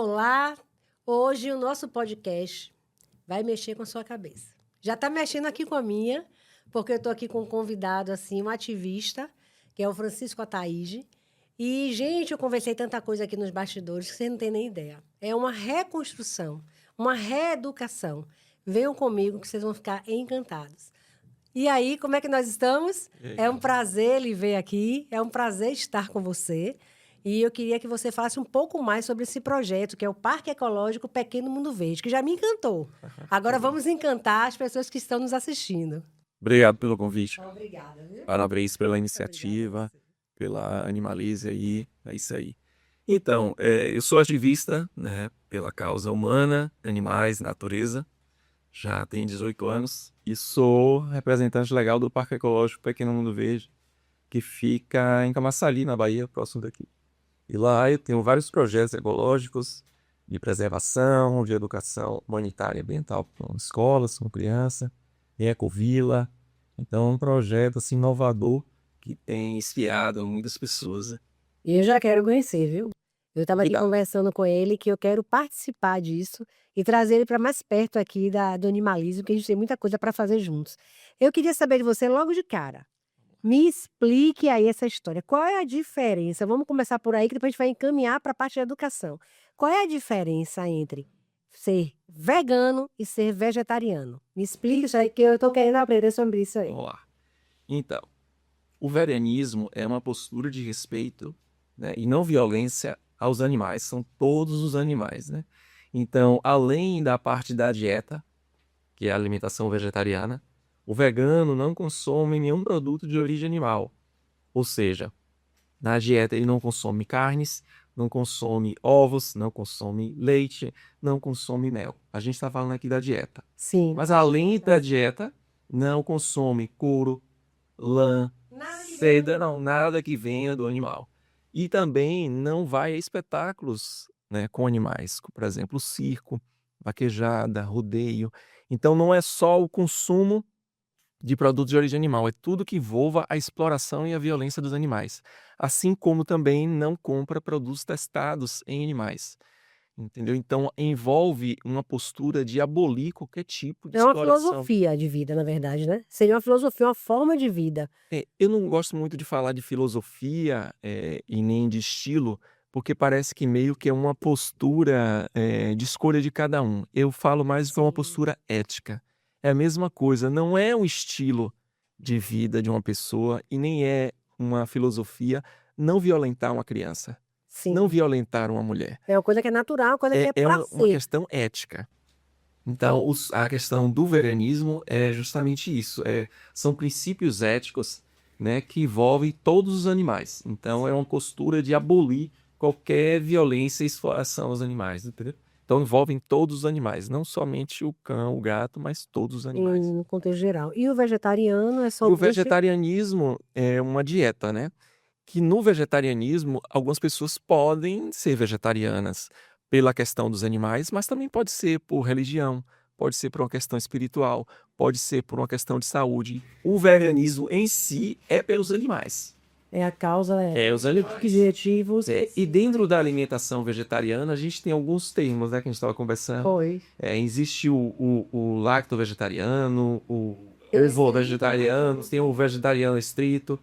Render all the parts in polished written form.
Olá! Hoje o nosso podcast vai mexer com a sua cabeça. Já está mexendo aqui com a minha, porque eu estou aqui com um convidado, assim, um ativista, que é o Francisco Ataíde. E, gente, eu conversei tanta coisa aqui nos bastidores que você não tem nem ideia. É uma reconstrução, uma reeducação. Venham comigo que vocês vão ficar encantados. E aí, como é que nós estamos? É um prazer lhe ver aqui, é um prazer estar com você. E eu queria que você falasse um pouco mais sobre esse projeto, que é o Parque Ecológico Pequeno Mundo Verde, que já me encantou. Agora vamos encantar as pessoas que estão nos assistindo. Obrigado pelo convite. Obrigada, viu? Parabéns pela Obrigada iniciativa, a você. pela Animalize aí. É isso aí. Então, eu sou ativista, né, pela causa humana, animais, natureza. Já tenho 18 anos e sou representante legal do Parque Ecológico Pequeno Mundo Verde, que fica em Camaçari, na Bahia, próximo daqui. E lá eu tenho vários projetos ecológicos de preservação, de educação humanitária e ambiental com escolas, com criança, ecovila. Então é um projeto assim inovador que tem inspirado muitas pessoas, né? E eu já quero conhecer, viu? Eu estava aqui Obrigado. conversando com ele que eu quero participar disso e trazer ele para mais perto aqui do animalismo, que a gente tem muita coisa para fazer juntos. Eu queria saber de você logo de cara. Me explique aí essa história. Qual é a diferença? Vamos começar por aí, que depois a gente vai encaminhar para a parte da educação. Qual é a diferença entre ser vegano e ser vegetariano? Me explique isso aí, que eu estou querendo aprender sobre isso aí. Vamos lá. Então, o veganismo é uma postura de respeito, né, e não violência aos animais, são todos os animais, né? Então, além da parte da dieta, que é a alimentação vegetariana, o vegano não consome nenhum produto de origem animal. Ou seja, na dieta ele não consome carnes, não consome ovos, não consome leite, não consome mel. A gente está falando aqui da dieta. Sim. Mas além da dieta, não consome couro, lã, seda, não, nada que venha do animal. E também não vai a espetáculos, né, com animais, por exemplo, circo, vaquejada, rodeio. Então não é só o consumo de produtos de origem animal, é tudo que envolva a exploração e a violência dos animais. Assim como também não compra produtos testados em animais. Entendeu? Então envolve uma postura de abolir qualquer tipo de É uma exploração. filosofia de vida, na verdade, né? Seria uma filosofia, uma forma de vida. Eu não gosto muito de falar de filosofia, e nem de estilo, porque parece que meio que é uma postura, de escolha de cada um. Eu falo mais que é uma Sim. postura ética. É a mesma coisa, não é um estilo de vida de uma pessoa e nem é uma filosofia não violentar uma criança, não Sim. violentar uma mulher. É uma coisa que é natural, uma coisa que é É pra uma ser. questão ética. Então, a questão do veganismo é justamente isso. São princípios éticos, né, que envolvem todos os animais. Então, é uma postura de abolir qualquer violência e exploração aos animais, entendeu? Então, envolvem todos os animais, não somente o cão, o gato, mas todos os animais. No contexto geral. E o vegetariano é E o somente. vegetarianismo é uma dieta, né? Que no vegetarianismo, algumas pessoas podem ser vegetarianas pela questão dos animais, mas também pode ser por religião, pode ser por uma questão espiritual, pode ser por uma questão de saúde. O veganismo em si é pelos animais. É a causa, Os animais. objetivos. E dentro da alimentação vegetariana, a gente tem alguns termos, né, que a gente estava conversando. Foi. Existe o lacto-vegetariano, o ovo-vegetariano, tem o vegetariano estrito.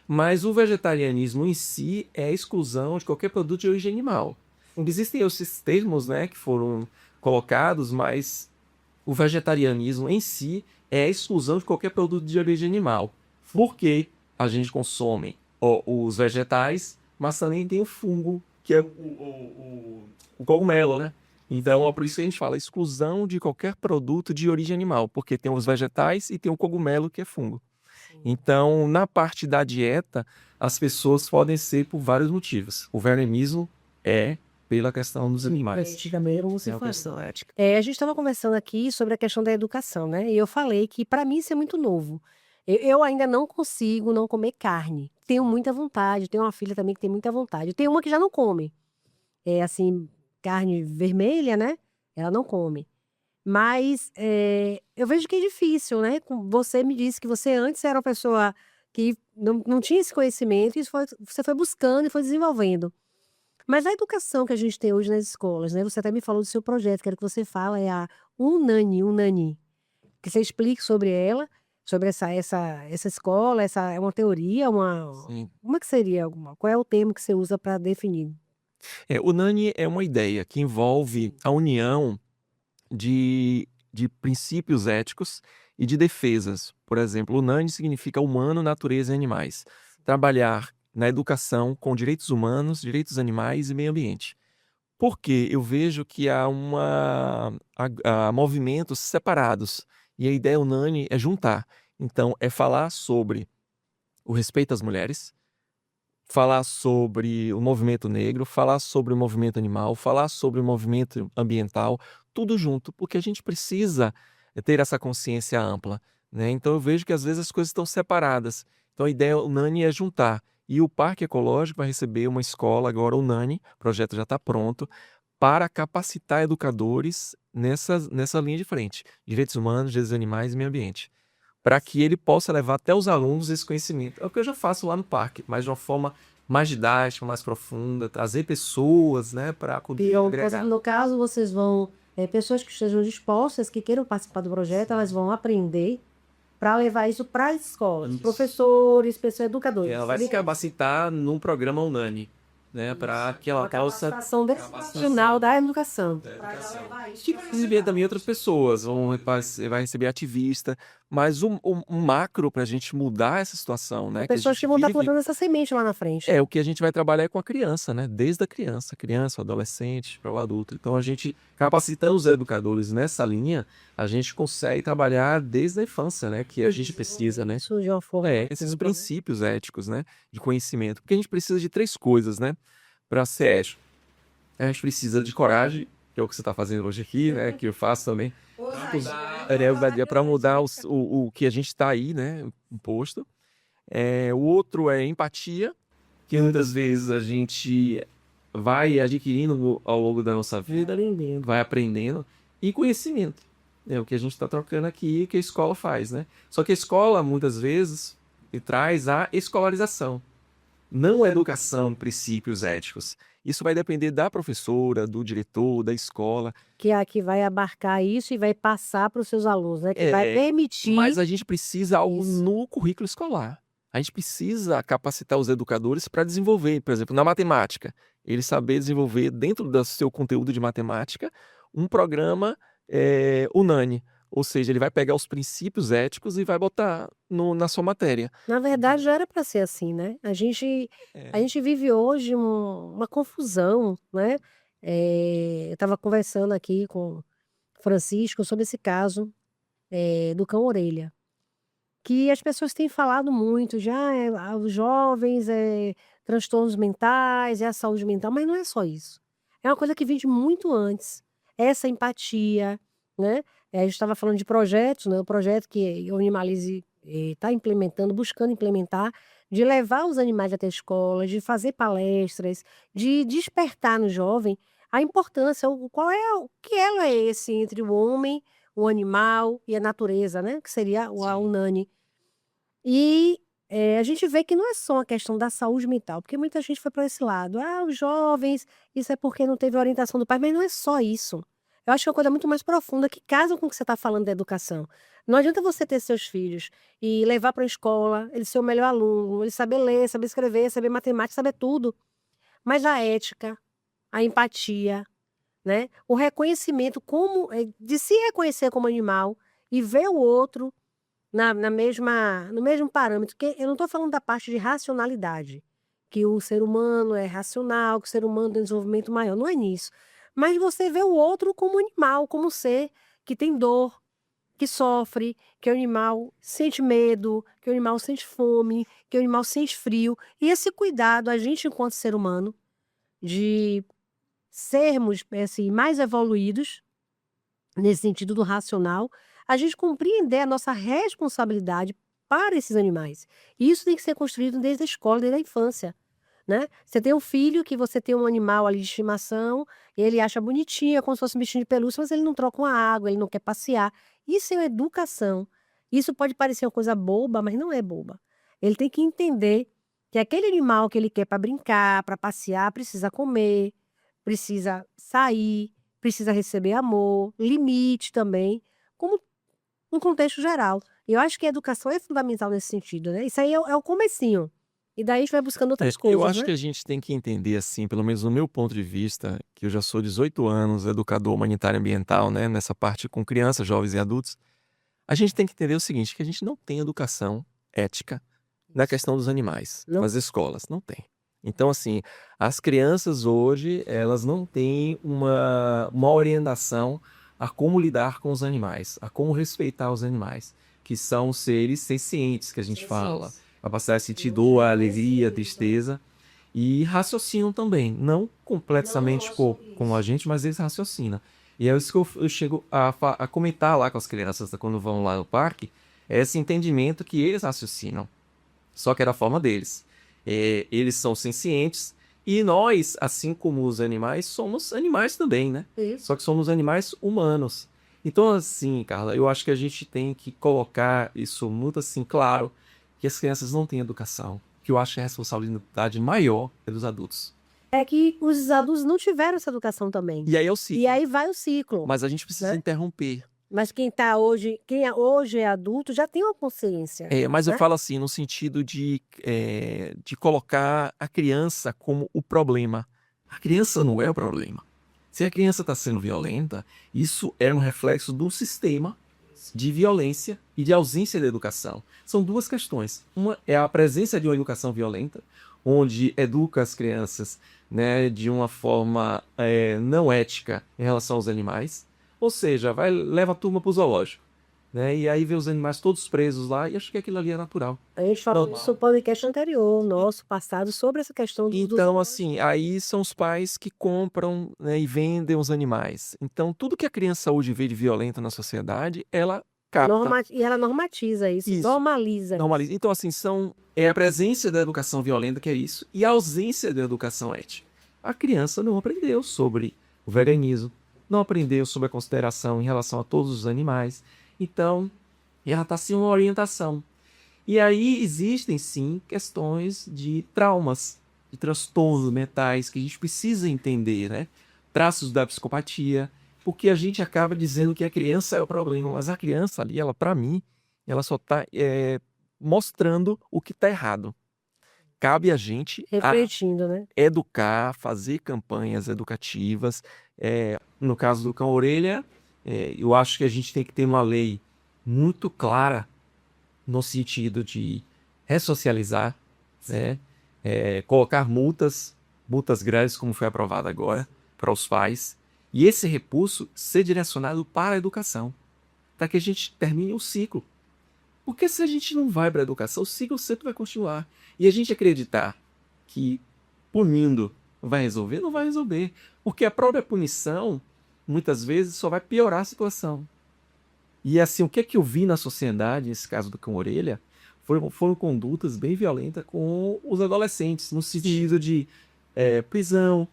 Mas o vegetarianismo em si é a exclusão de qualquer produto de origem animal. Existem esses termos, né, que foram colocados, mas o vegetarianismo em si é a exclusão de qualquer produto de origem animal. Porque a gente consome os vegetais, mas também tem o fungo, que é o cogumelo, né? Então é por isso que a gente fala exclusão de qualquer produto de origem animal, porque tem os vegetais e tem o cogumelo, que é fungo. Então, na parte da dieta, as pessoas podem ser por vários motivos. O veganismo é pela questão dos animais. Antigamente, como se É uma faz. questão ética. A gente estava conversando aqui sobre a questão da educação, né? E eu falei que para mim isso é muito novo. Eu ainda não consigo não comer carne. Tenho muita vontade. Tenho uma filha também que tem muita vontade. Tem uma que já não come. É assim, carne vermelha, né? Ela não come. Mas eu vejo que é difícil, né? Você me disse que você antes era uma pessoa que não tinha esse conhecimento e você foi buscando e foi desenvolvendo. Mas a educação que a gente tem hoje nas escolas, né, você até me falou do seu projeto, quero que você fala, é a Unani, que você explique sobre ela, sobre essa escola, essa é uma teoria, Sim. como é que seria? Qual é o termo que você usa para definir? O NANI é uma ideia que envolve a união de princípios éticos e de defesas. Por exemplo, o NANI significa humano, natureza e animais. Trabalhar na educação com direitos humanos, direitos animais e meio ambiente. Porque eu vejo que há movimentos separados e a ideia unânime é juntar. Então, é falar sobre o respeito às mulheres, falar sobre o movimento negro, falar sobre o movimento animal, falar sobre o movimento ambiental, tudo junto, porque a gente precisa ter essa consciência ampla, né? Então eu vejo que às vezes as coisas estão separadas. Então a ideia unânime é juntar. E o Parque Ecológico vai receber uma escola agora unânime, o projeto já está pronto, para capacitar educadores nessa linha de frente. Direitos humanos, direitos animais e meio ambiente, para que ele possa levar até os alunos esse conhecimento. É o que eu já faço lá no parque, mas de uma forma mais didática, mais profunda, trazer pessoas, né, para agregar. No caso, vocês vão, pessoas que estejam dispostas, que queiram participar do projeto, elas vão aprender para levar isso para as escolas, Isso. professores, pessoas, educadores. Ela vai se capacitar num programa unânime, né, para que ela Uma possa capacitação profissional da educação. receber também outras pessoas, vai receber ativista, mas um macro para a gente mudar essa situação, né? Pessoas que vão estar plantando essa semente lá na frente. O que a gente vai trabalhar é com a criança, né? Desde a criança, o adolescente, para o adulto. Então a gente, capacitando os educadores nessa linha, a gente consegue trabalhar desde a infância, né? Que a gente precisa, né? Isso de uma forma. Esses princípios éticos, né? De conhecimento. Porque a gente precisa de 3 coisas, né? Para ser ético. A gente precisa de coragem, que é o que você está fazendo hoje aqui, né? Que eu faço também. Para mudar o que a gente está aí, né? Imposto. O outro é empatia, que muitas vezes a gente vai adquirindo ao longo da nossa vida, vai aprendendo, e conhecimento. É o que a gente está trocando aqui, que a escola faz, né? Só que a escola, muitas vezes, traz a escolarização, não a educação, princípios éticos. Isso vai depender da professora, do diretor, da escola. Que aqui vai abarcar isso e vai passar para os seus alunos, né? Que vai permitir. Mas a gente precisa algo no currículo escolar. A gente precisa capacitar os educadores para desenvolver, por exemplo, na matemática, ele saber desenvolver dentro do seu conteúdo de matemática um programa unânime. Ou seja, ele vai pegar os princípios éticos e vai botar na sua matéria. Na verdade, já era para ser assim, né? A gente vive hoje uma confusão, né? Eu estava conversando aqui com o Francisco sobre esse caso do cão-orelha, que as pessoas têm falado muito, já os jovens, transtornos mentais, é a saúde mental, mas não é só isso. É uma coisa que vem de muito antes. Essa empatia, né? A gente estava falando de projetos, né? O projeto que o Animalize está implementando, buscando implementar, de levar os animais até a escola, de fazer palestras, de despertar no jovem a importância, o que elo é esse entre o homem, o animal e a natureza, né? Que seria a Unani. E a gente vê que não é só a questão da saúde mental, porque muita gente foi para esse lado. Ah, os jovens, isso é porque não teve orientação do pai, mas não é só isso. Eu acho que é uma coisa muito mais profunda que casa com o que você está falando da educação. Não adianta você ter seus filhos e levar para a escola, ele ser o melhor aluno, ele saber ler, saber escrever, saber matemática, saber tudo. Mas a ética, a empatia, né? O reconhecimento de se reconhecer como animal e ver o outro no mesmo parâmetro, que eu não estou falando da parte de racionalidade, que o ser humano é racional, que o ser humano tem desenvolvimento maior, não é nisso. Mas você vê o outro como animal, como ser que tem dor, que sofre, que o animal sente medo, que o animal sente fome, que o animal sente frio. E esse cuidado, a gente enquanto ser humano, de sermos assim, mais evoluídos, nesse sentido do racional, a gente compreender a nossa responsabilidade para esses animais. E isso tem que ser construído desde a escola, desde a infância, né? Você tem um filho que você tem um animal ali de estimação, ele acha bonitinho, é como se fosse um bichinho de pelúcia, mas ele não troca uma água, ele não quer passear. Isso é educação. Isso pode parecer uma coisa boba, mas não é boba. Ele tem que entender que aquele animal que ele quer para brincar, para passear, precisa comer, precisa sair, precisa receber amor, limite também, como no contexto geral. E eu acho que a educação é fundamental nesse sentido, né? Isso aí é o comecinho. E daí a gente vai buscando outras Eu coisas, acho né? que a gente tem que entender, assim, pelo menos no meu ponto de vista, que eu já sou 18 anos educador humanitário e ambiental, né, nessa parte com crianças, jovens e adultos. A gente tem que entender o seguinte, que a gente não tem educação ética na questão dos animais, Não. nas escolas, não tem. Então, assim, as crianças hoje, elas não têm uma orientação a como lidar com os animais, a como respeitar os animais, que são seres sencientes, que a gente fala. Capacidade de sentir dor, alegria, tristeza. E raciocinam também. Não completamente como a gente, mas eles raciocinam. E é isso que eu chego a comentar lá com as crianças quando vão lá no parque, é esse entendimento que eles raciocinam. Só que é da forma deles. Eles são sencientes e nós, assim como os animais, somos animais também, né? Isso. Só que somos animais humanos. Então, assim, Carla, eu acho que a gente tem que colocar isso muito assim claro, que as crianças não têm educação, que eu acho que a responsabilidade maior é dos adultos. É que os adultos não tiveram essa educação também. E aí é o ciclo. E aí vai o ciclo. Mas a gente precisa né? interromper. Mas quem hoje é adulto já tem uma consciência. Mas eu né? falo assim, no sentido de colocar a criança como o problema. A criança não é o problema. Se a criança está sendo violenta, isso é um reflexo do sistema de violência e de ausência de educação. São duas questões. Uma é a presença de uma educação violenta, onde educa as crianças, né, de uma forma não ética em relação aos animais. Ou seja, leva a turma para o zoológico. Né? E aí vê os animais todos presos lá e acho que aquilo ali é natural. A gente falou isso no podcast anterior, nosso passado, sobre essa questão do Então, assim, aí são os pais que compram, né, e vendem os animais. Então, tudo que a criança hoje vê de violento na sociedade, ela capta. E ela normatiza isso, normaliza. Então, assim, é a presença da educação violenta que é isso e a ausência da educação ética. A criança não aprendeu sobre o veganismo, não aprendeu sobre a consideração em relação a todos os animais. Então, ela está sem uma orientação. E aí existem, sim, questões de traumas, de transtornos mentais que a gente precisa entender, né? Traços da psicopatia, porque a gente acaba dizendo que a criança é o problema, mas a criança ali, ela, para mim, ela só está mostrando o que está errado. Cabe a gente refletindo, né? Educar, fazer campanhas educativas. No caso do cão-orelha, eu acho que a gente tem que ter uma lei muito clara no sentido de ressocializar, né? Colocar multas grandes, como foi aprovado agora, para os pais, e esse recurso ser direcionado para a educação, para que a gente termine o ciclo. Porque se a gente não vai para a educação, o ciclo sempre vai continuar. E a gente acreditar que punindo vai resolver, não vai resolver. Porque a própria punição, muitas vezes, só vai piorar a situação. E assim, o que é que eu vi na sociedade, nesse caso do cão-orelha, foram condutas bem violentas com os adolescentes, no sentido de prisão,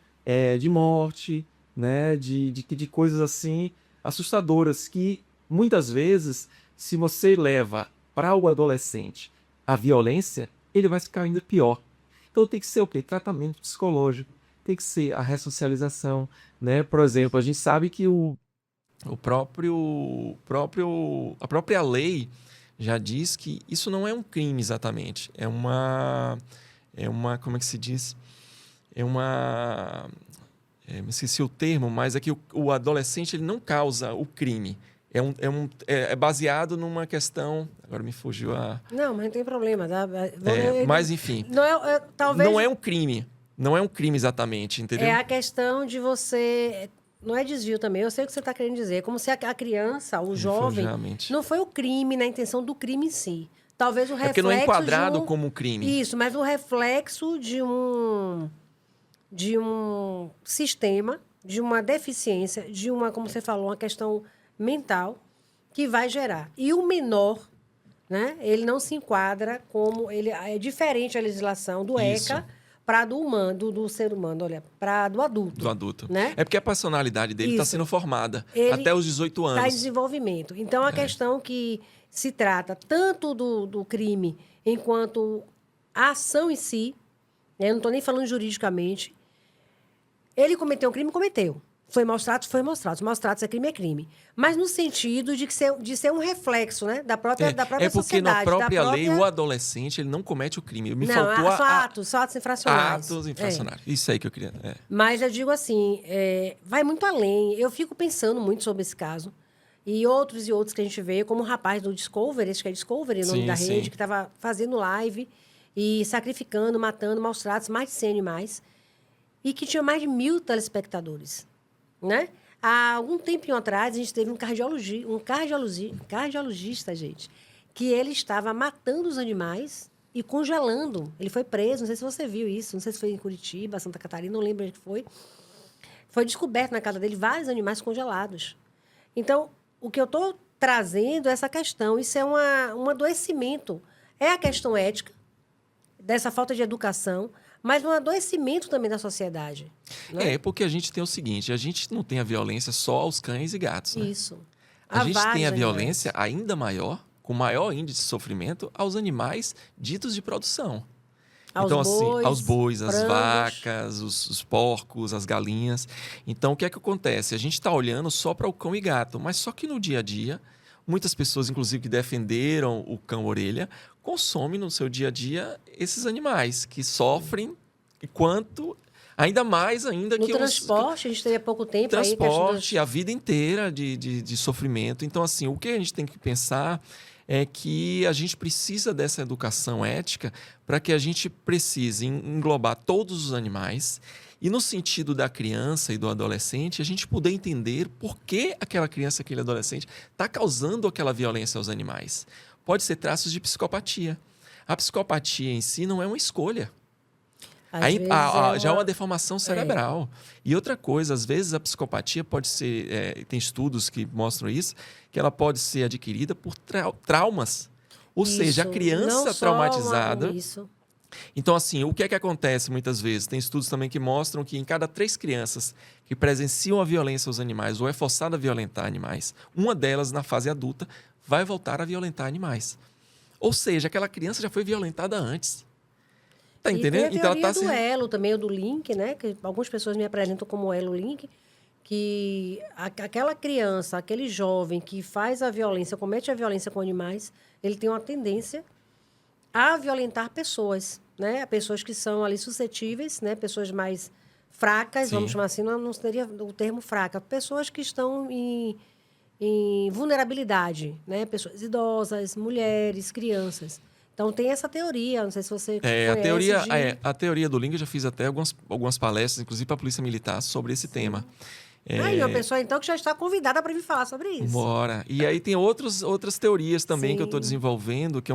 de morte, né, de coisas assim assustadoras, que muitas vezes, se você leva para o adolescente a violência, ele vai ficar ainda pior. Então tem que ser o quê? Tratamento psicológico, tem que ser a ressocialização, né? Por exemplo, a gente sabe que a própria lei já diz que isso não é um crime exatamente. Como é que se diz? Me esqueci o termo, mas é que o adolescente ele não causa o crime. É baseado numa questão... Agora me fugiu a... Não, mas não tem problema. Mas, enfim, talvez não é um crime. Não é um crime exatamente, entendeu? É a questão de você... Não é desvio também, eu sei o que você está querendo dizer. É como se a criança, o jovem, não foi o crime na intenção do crime em si. Talvez o reflexo porque não é enquadrado como crime. Isso, mas o reflexo de um sistema, de uma deficiência, de uma, como você falou, uma questão mental que vai gerar. E o menor, né, ele não se enquadra como... É diferente a legislação do ECA para do humano, do ser humano, olha, para do adulto. Do adulto. Né? É porque a personalidade dele está sendo formada até os 18 anos. Está em desenvolvimento. Então, a questão que se trata tanto do crime enquanto a ação em si, né, eu não estou nem falando juridicamente, ele cometeu um crime, cometeu. Foi maus tratos, foi maus tratos. Maus tratos é crime. Mas no sentido de ser um reflexo, né? Da própria porque sociedade. na própria lei, o adolescente ele não comete o crime. Me não, faltou são atos infracionais. Atos infracionais. Isso aí que eu queria. Mas eu digo assim, vai muito além. Eu fico pensando muito sobre esse caso. E outros que a gente vê, como o rapaz do Discovery, acho que é Discovery, o nome da rede, que estava fazendo live e sacrificando, matando, maus tratos, mais de 100 animais. E que tinha mais de 1.000 telespectadores. Né? Há algum tempinho atrás, a gente teve um cardiologista, gente, que ele estava matando os animais e congelando. Ele foi preso, não sei se você viu isso, não sei se foi em Curitiba, Santa Catarina, não lembro onde foi. Foi descoberto na casa dele vários animais congelados. Então, o que eu estou trazendo é essa questão. Isso é um adoecimento. É a questão ética, dessa falta de educação, mas um adoecimento também da sociedade. Né? Porque a gente tem o seguinte, a gente não tem a violência só aos cães e gatos. Né? Isso. A gente tem a violência ainda maior, com maior índice de sofrimento, aos animais ditos de produção. Aos bois, às vacas, os porcos, as galinhas. Então, o que é que acontece? A gente está olhando só para o cão e gato, mas só que no dia a dia, muitas pessoas, inclusive, que defenderam o cão-orelha, consomem no seu dia a dia esses animais que sofrem ainda mais ainda no que transporte, a gente teve há pouco tempo transporte, a vida inteira de sofrimento. Então, assim, o que a gente tem que pensar é que a gente precisa dessa educação ética para que a gente precise englobar todos os animais e, no sentido da criança e do adolescente, a gente poder entender por que aquela criança, aquele adolescente está causando aquela violência aos animais. Pode ser traços de psicopatia. A psicopatia em si não é uma escolha. Já é uma deformação cerebral. E outra coisa, às vezes a psicopatia pode ser, tem estudos que mostram isso, que ela pode ser adquirida por traumas. Ou seja, a criança traumatizada. Então, assim, o que é que acontece muitas vezes? Tem estudos também que mostram que em cada 3 crianças que presenciam a violência aos animais ou é forçada a violentar animais, uma delas, na fase adulta, vai voltar a violentar animais. Ou seja, aquela criança já foi violentada antes. Tá entendendo? E tem a teoria do elo também, o do link, né? Que algumas pessoas me apresentam como elo link, que aquela criança, aquele jovem que faz a violência, comete a violência com animais, ele tem uma tendência a violentar pessoas, né? Pessoas que são ali suscetíveis, né? Pessoas mais fracas, vamos chamar assim, não seria o termo fraca, pessoas que estão em vulnerabilidade, né? Pessoas idosas, mulheres, crianças. Então, tem essa teoria, não sei se você conhece. A teoria do link, eu já fiz até algumas palestras, inclusive para a Polícia Militar, sobre esse tema. Aí, uma pessoa, então, que já está convidada para vir falar sobre isso. Bora. E aí tem outras teorias também que eu estou desenvolvendo, que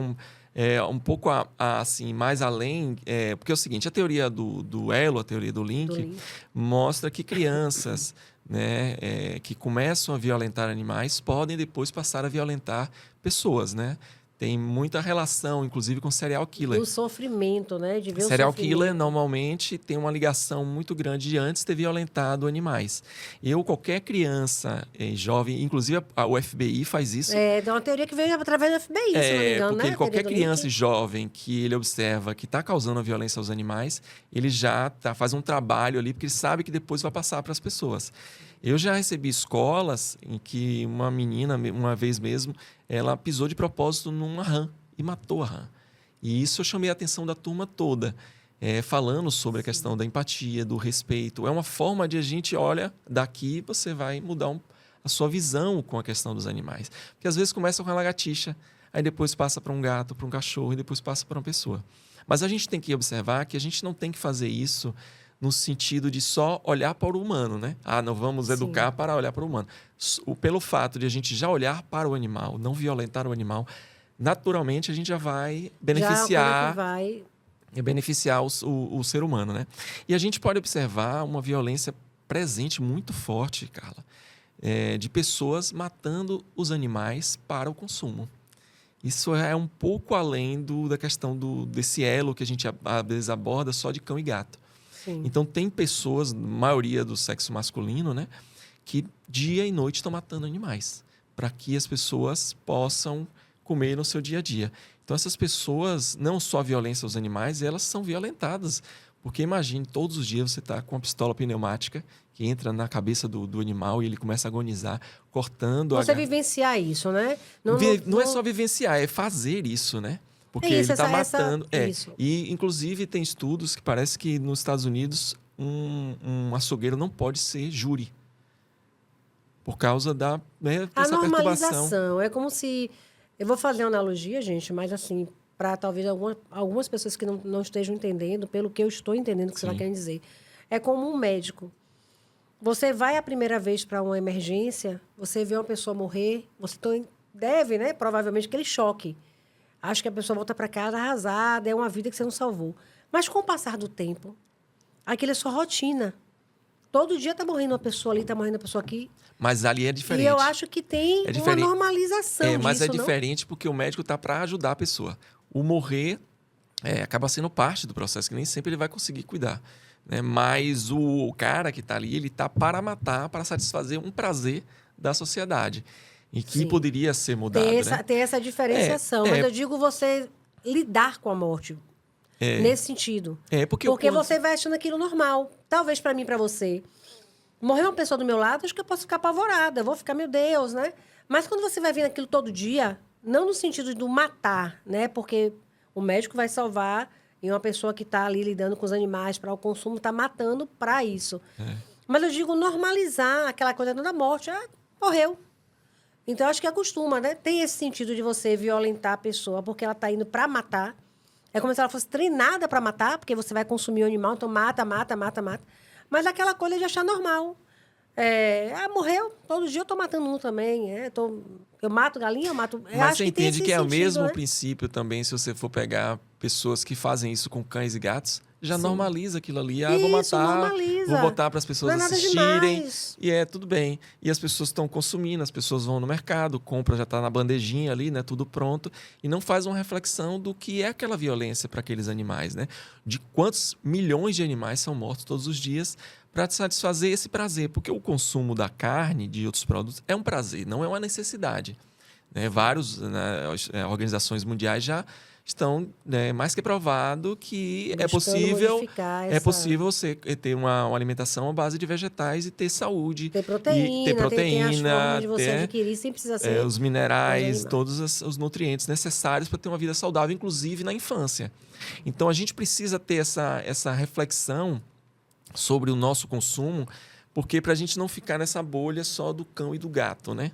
é um pouco assim, mais além. Porque é o seguinte, a teoria do elo, a teoria do link, mostra que crianças né, que começam a violentar animais podem depois passar a violentar pessoas, né? Tem muita relação, inclusive, com serial killer. Do sofrimento, né? De ver serial killer, normalmente, tem uma ligação muito grande de antes ter violentado animais. Qualquer criança jovem, inclusive o FBI faz isso. É uma teoria que veio através do FBI, se não me engano, porque né? Qualquer criança jovem que ele observa que está causando a violência aos animais, ele já faz um trabalho ali, porque ele sabe que depois vai passar para as pessoas. Eu já recebi escolas em que uma menina, uma vez mesmo, ela pisou de propósito numa rã e matou a rã. E isso eu chamei a atenção da turma toda, falando sobre a questão da empatia, do respeito. É uma forma de a gente, olha, daqui você vai mudar a sua visão com a questão dos animais. Porque às vezes começa com a lagartixa, aí depois passa para um gato, para um cachorro e depois passa para uma pessoa. Mas a gente tem que observar que a gente não tem que fazer isso no sentido de só olhar para o humano, né? Não vamos educar para olhar para o humano. Pelo fato de a gente já olhar para o animal, não violentar o animal, naturalmente a gente já vai beneficiar, beneficiar o ser humano, né? E a gente pode observar uma violência presente muito forte, Carla, de pessoas matando os animais para o consumo. Isso é um pouco além da questão desse elo que a gente às vezes aborda só de cão e gato. Sim. Então, tem pessoas, maioria do sexo masculino, né, que dia e noite estão matando animais para que as pessoas possam comer no seu dia a dia. Então, essas pessoas, não só a violência aos animais, elas são violentadas. Porque imagine, todos os dias você está com uma pistola pneumática que entra na cabeça do animal e ele começa a agonizar, cortando Você vivenciar isso, né? Não é só vivenciar, é fazer isso, né? Porque ele está matando. Isso. E, inclusive, tem estudos que parece que nos Estados Unidos um açougueiro não pode ser júri. Por causa da a essa normalização. perturbação. É como se... Eu vou fazer uma analogia, gente, mas assim, para talvez algumas pessoas que não estejam entendendo, pelo que eu estou entendendo o que você está querendo dizer. É como um médico. Você vai a primeira vez para uma emergência, você vê uma pessoa morrer, você deve, né, provavelmente, aquele choque. Acho que a pessoa volta para casa arrasada, é uma vida que você não salvou. Mas com o passar do tempo, aquilo é sua rotina. Todo dia está morrendo uma pessoa ali, está morrendo uma pessoa aqui. Mas ali é diferente. E eu acho que tem uma normalização disso, mas é não? diferente porque o médico está para ajudar a pessoa. O morrer acaba sendo parte do processo, que nem sempre ele vai conseguir cuidar. Né? Mas o cara que está ali, ele está para matar, para satisfazer um prazer da sociedade. E que poderia ser mudado. Tem essa diferenciação. Mas eu digo você lidar com a morte. Nesse sentido. Porque você vai achando aquilo normal. Talvez para mim, para você, morrer uma pessoa do meu lado, acho que eu posso ficar apavorada. Eu vou ficar, meu Deus, né? Mas quando você vai vendo aquilo todo dia, não no sentido do matar, né? Porque o médico vai salvar e uma pessoa que está ali lidando com os animais para o consumo está matando para isso. Mas eu digo normalizar aquela coisa da morte. Morreu. Então, eu acho que acostuma, né? Tem esse sentido de você violentar a pessoa porque ela está indo para matar. É como se ela fosse treinada para matar, porque você vai consumir o animal, então mata. Mas aquela coisa de achar normal. Morreu, todo dia eu estou matando um também. Eu mato galinha, eu mato... Mas você entende que é o mesmo né? princípio também, se você for pegar pessoas que fazem isso com cães e gatos, já normaliza aquilo ali. Vou matar, normaliza. vou botar para as pessoas Não é nada assistirem. demais. E tudo bem. E as pessoas estão consumindo, as pessoas vão no mercado, compram, já está na bandejinha ali, né, tudo pronto, e não faz uma reflexão do que é aquela violência para aqueles animais, né? De quantos milhões de animais são mortos todos os dias para satisfazer esse prazer. Porque o consumo da carne, de outros produtos, é um prazer, não é uma necessidade. Várias organizações mundiais já estão mais que provado que é possível você ter uma alimentação à base de vegetais e ter saúde. Ter proteína, tem as formas de você adquirir sem precisar ser... os minerais, todos os nutrientes necessários para ter uma vida saudável, inclusive na infância. Então, a gente precisa ter essa reflexão sobre o nosso consumo, porque para a gente não ficar nessa bolha só do cão e do gato, né?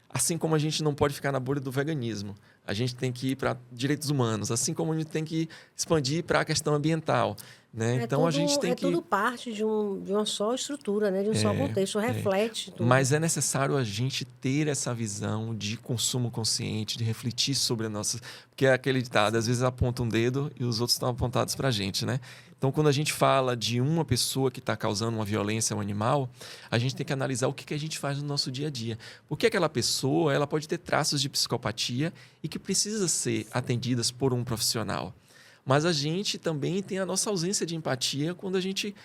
Assim como a gente não pode ficar na bolha do veganismo, a gente tem que ir para direitos humanos, assim como a gente tem que expandir para a questão ambiental. Né? Então, a gente tem que... tudo parte de uma só estrutura, né? De um só contexto, reflete tudo. Mas é necessário a gente ter essa visão de consumo consciente, de refletir sobre a nossa... Porque é aquele ditado, às vezes aponta um dedo e os outros estão apontados para a gente, né? Então, quando a gente fala de uma pessoa que está causando uma violência a um animal, a gente tem que analisar o que a gente faz no nosso dia a dia. Porque aquela pessoa ela pode ter traços de psicopatia e que precisa ser atendidas por um profissional. Mas a gente também tem a nossa ausência de empatia quando a gente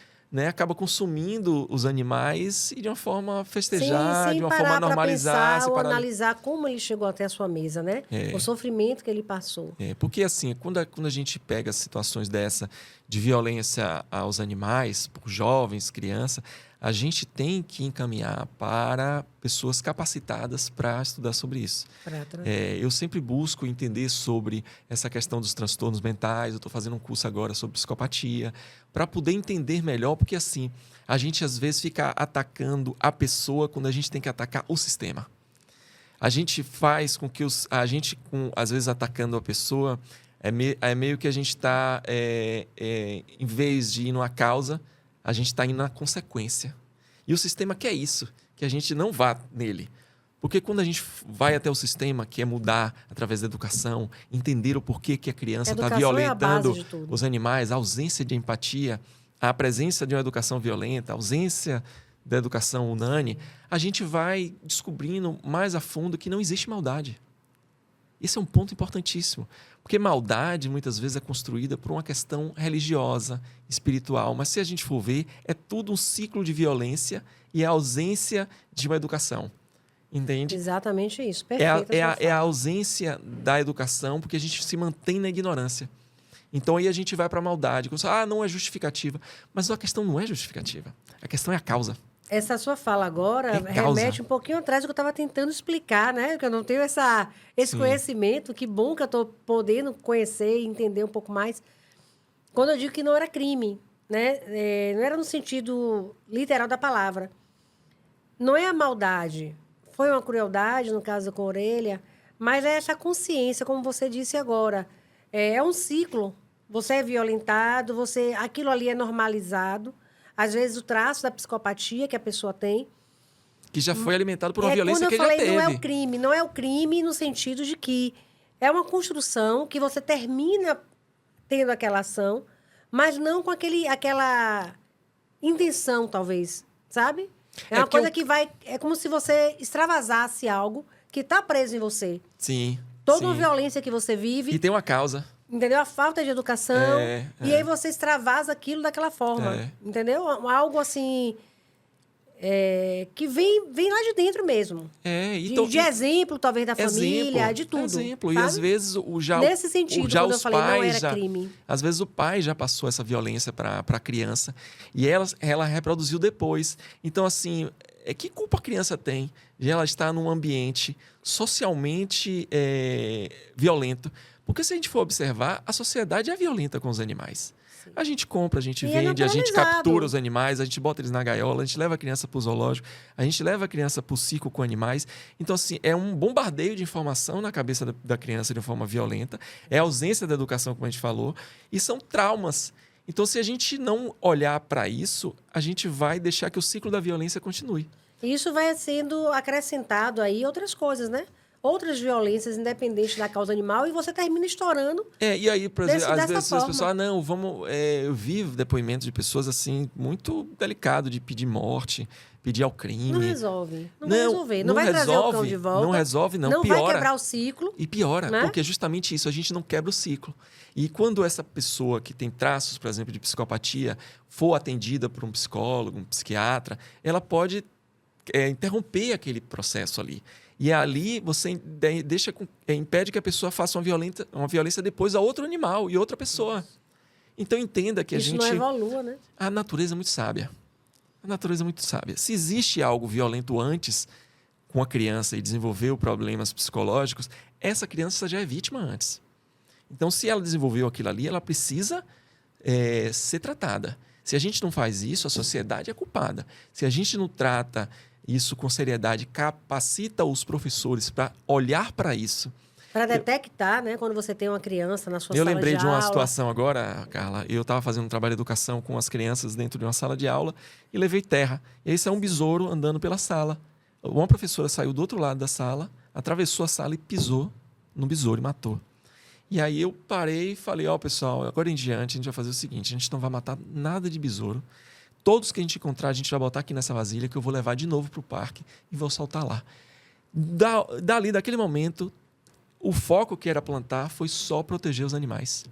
acaba consumindo os animais e de uma forma festejar, de uma forma normalizar. Sem parar analisar como ele chegou até a sua mesa, né? O sofrimento que ele passou. Porque assim, quando a gente pega situações dessa de violência aos animais, por jovens, crianças, a gente tem que encaminhar para pessoas capacitadas para estudar sobre isso. Eu sempre busco entender sobre essa questão dos transtornos mentais. Eu estou fazendo um curso agora sobre psicopatia, para poder entender melhor, porque assim, a gente às vezes fica atacando a pessoa quando a gente tem que atacar o sistema. A gente faz com que às vezes atacando a pessoa, é meio que a gente está, em vez de ir numa causa, a gente está indo na consequência. E o sistema quer isso, que a gente não vá nele. Porque quando a gente vai até o sistema, que é mudar através da educação, entender o porquê que a criança está violentando os animais, a ausência de empatia, a presença de uma educação violenta, a ausência da educação unânime, a gente vai descobrindo mais a fundo que não existe maldade. Esse é um ponto importantíssimo. Porque maldade, muitas vezes, é construída por uma questão religiosa, espiritual. Mas, se a gente for ver, é tudo um ciclo de violência e a ausência de uma educação. Entende? Exatamente isso. É Perfeito. a ausência da educação, porque a gente se mantém na ignorância. Então aí a gente vai para a maldade. Não é justificativa. Mas a questão não é justificativa. A questão é a causa. Essa sua fala agora É causa. remete um pouquinho atrás do que eu estava tentando explicar, né? Que eu não tenho esse conhecimento. Que bom que eu estou podendo conhecer e entender um pouco mais. Quando eu digo que não era crime, né? Não era no sentido literal da palavra. Não é a maldade. Foi uma crueldade, no caso com a orelha, mas é essa consciência, como você disse agora. É um ciclo. Você é violentado, aquilo ali é normalizado. Às vezes, o traço da psicopatia que a pessoa tem. Que já foi alimentado por uma violência que ele já quando eu falei, teve. não é o crime no sentido de que é uma construção que você termina tendo aquela ação, mas não com aquela intenção, talvez, sabe? É uma coisa que vai... É como se você extravasasse algo que está preso em você. Sim. Toda uma violência que você vive... E tem uma causa. Entendeu? A falta de educação. E aí você extravasa aquilo daquela forma. Entendeu? Algo assim... que vem lá de dentro mesmo. De exemplo, talvez, da família, de tudo. Exemplo. Sabe? E às vezes nesse sentido, já quando os eu falei pais não era crime. Às vezes o pai já passou essa violência para a criança e ela reproduziu depois. Então, assim, que culpa a criança tem de ela estar num ambiente socialmente violento? Porque se a gente for observar, a sociedade é violenta com os animais. Sim. A gente compra, a gente vende, a gente captura os animais, a gente bota eles na gaiola, a gente leva a criança para o zoológico, a gente leva a criança para o circo com animais. Então, assim, é um bombardeio de informação na cabeça da criança de forma violenta, é a ausência da educação, como a gente falou, e são traumas. Então, se a gente não olhar para isso, a gente vai deixar que o ciclo da violência continue. E isso vai sendo acrescentado aí outras coisas, né? Outras violências independentes da causa animal e você termina estourando. E aí, por exemplo, às vezes forma. as pessoas, eu vi depoimentos de pessoas assim, muito delicado de pedir morte, pedir ao crime. Não resolve. Não vai resolver. Não vai trazer o cão de volta. Não resolve, não. Não piora. Vai quebrar o ciclo. E piora, né? porque é justamente isso, a gente não quebra o ciclo. E quando essa pessoa que tem traços, por exemplo, de psicopatia, for atendida por um psicólogo, um psiquiatra, ela pode interromper aquele processo ali. E ali você impede que a pessoa faça uma violência depois a outro animal e outra pessoa. Então entenda que isso não evolua, né? A natureza é muito sábia. A natureza é muito sábia. Se existe algo violento antes com a criança e desenvolveu problemas psicológicos, essa criança já é vítima antes. Então, se ela desenvolveu aquilo ali, ela precisa ser tratada. Se a gente não faz isso, a sociedade é culpada. Se a gente não trata isso com seriedade, capacita os professores para olhar para isso. Para detectar, né? Quando você tem uma criança na sua sala de aula. Eu lembrei de uma situação agora, Carla. Eu estava fazendo um trabalho de educação com as crianças dentro de uma sala de aula e levei terra. E aí saiu um besouro andando pela sala. Uma professora saiu do outro lado da sala, atravessou a sala e pisou no besouro e matou. E aí eu parei e falei, pessoal, agora em diante a gente vai fazer o seguinte, a gente não vai matar nada de besouro. Todos que a gente encontrar, a gente vai botar aqui nessa vasilha que eu vou levar de novo para o parque e vou soltar lá. Daquele momento, o foco que era plantar foi só proteger os animais.